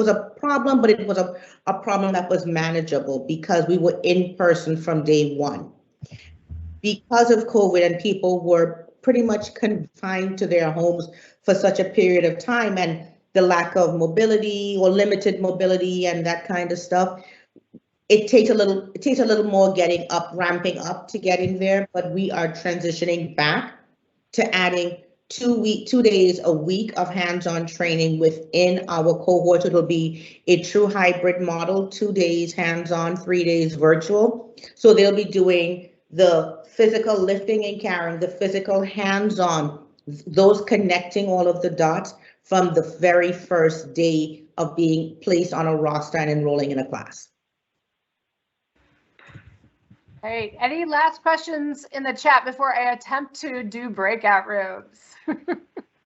a problem, but it was a problem that was manageable because we were in person from day one. Because of COVID and people were pretty much confined to their homes for such a period of time, and the lack of mobility or limited mobility and that kind of stuff, it takes a little more ramping up to getting there, but we are transitioning back to adding 2 days a week of hands-on training within our cohort. It'll be a true hybrid model, 2 days hands-on, 3 days virtual. So they'll be doing the physical lifting and carrying, the physical hands-on, those connecting all of the dots from the very first day of being placed on a roster and enrolling in a class. Great. Any last questions in the chat before I attempt to do breakout rooms?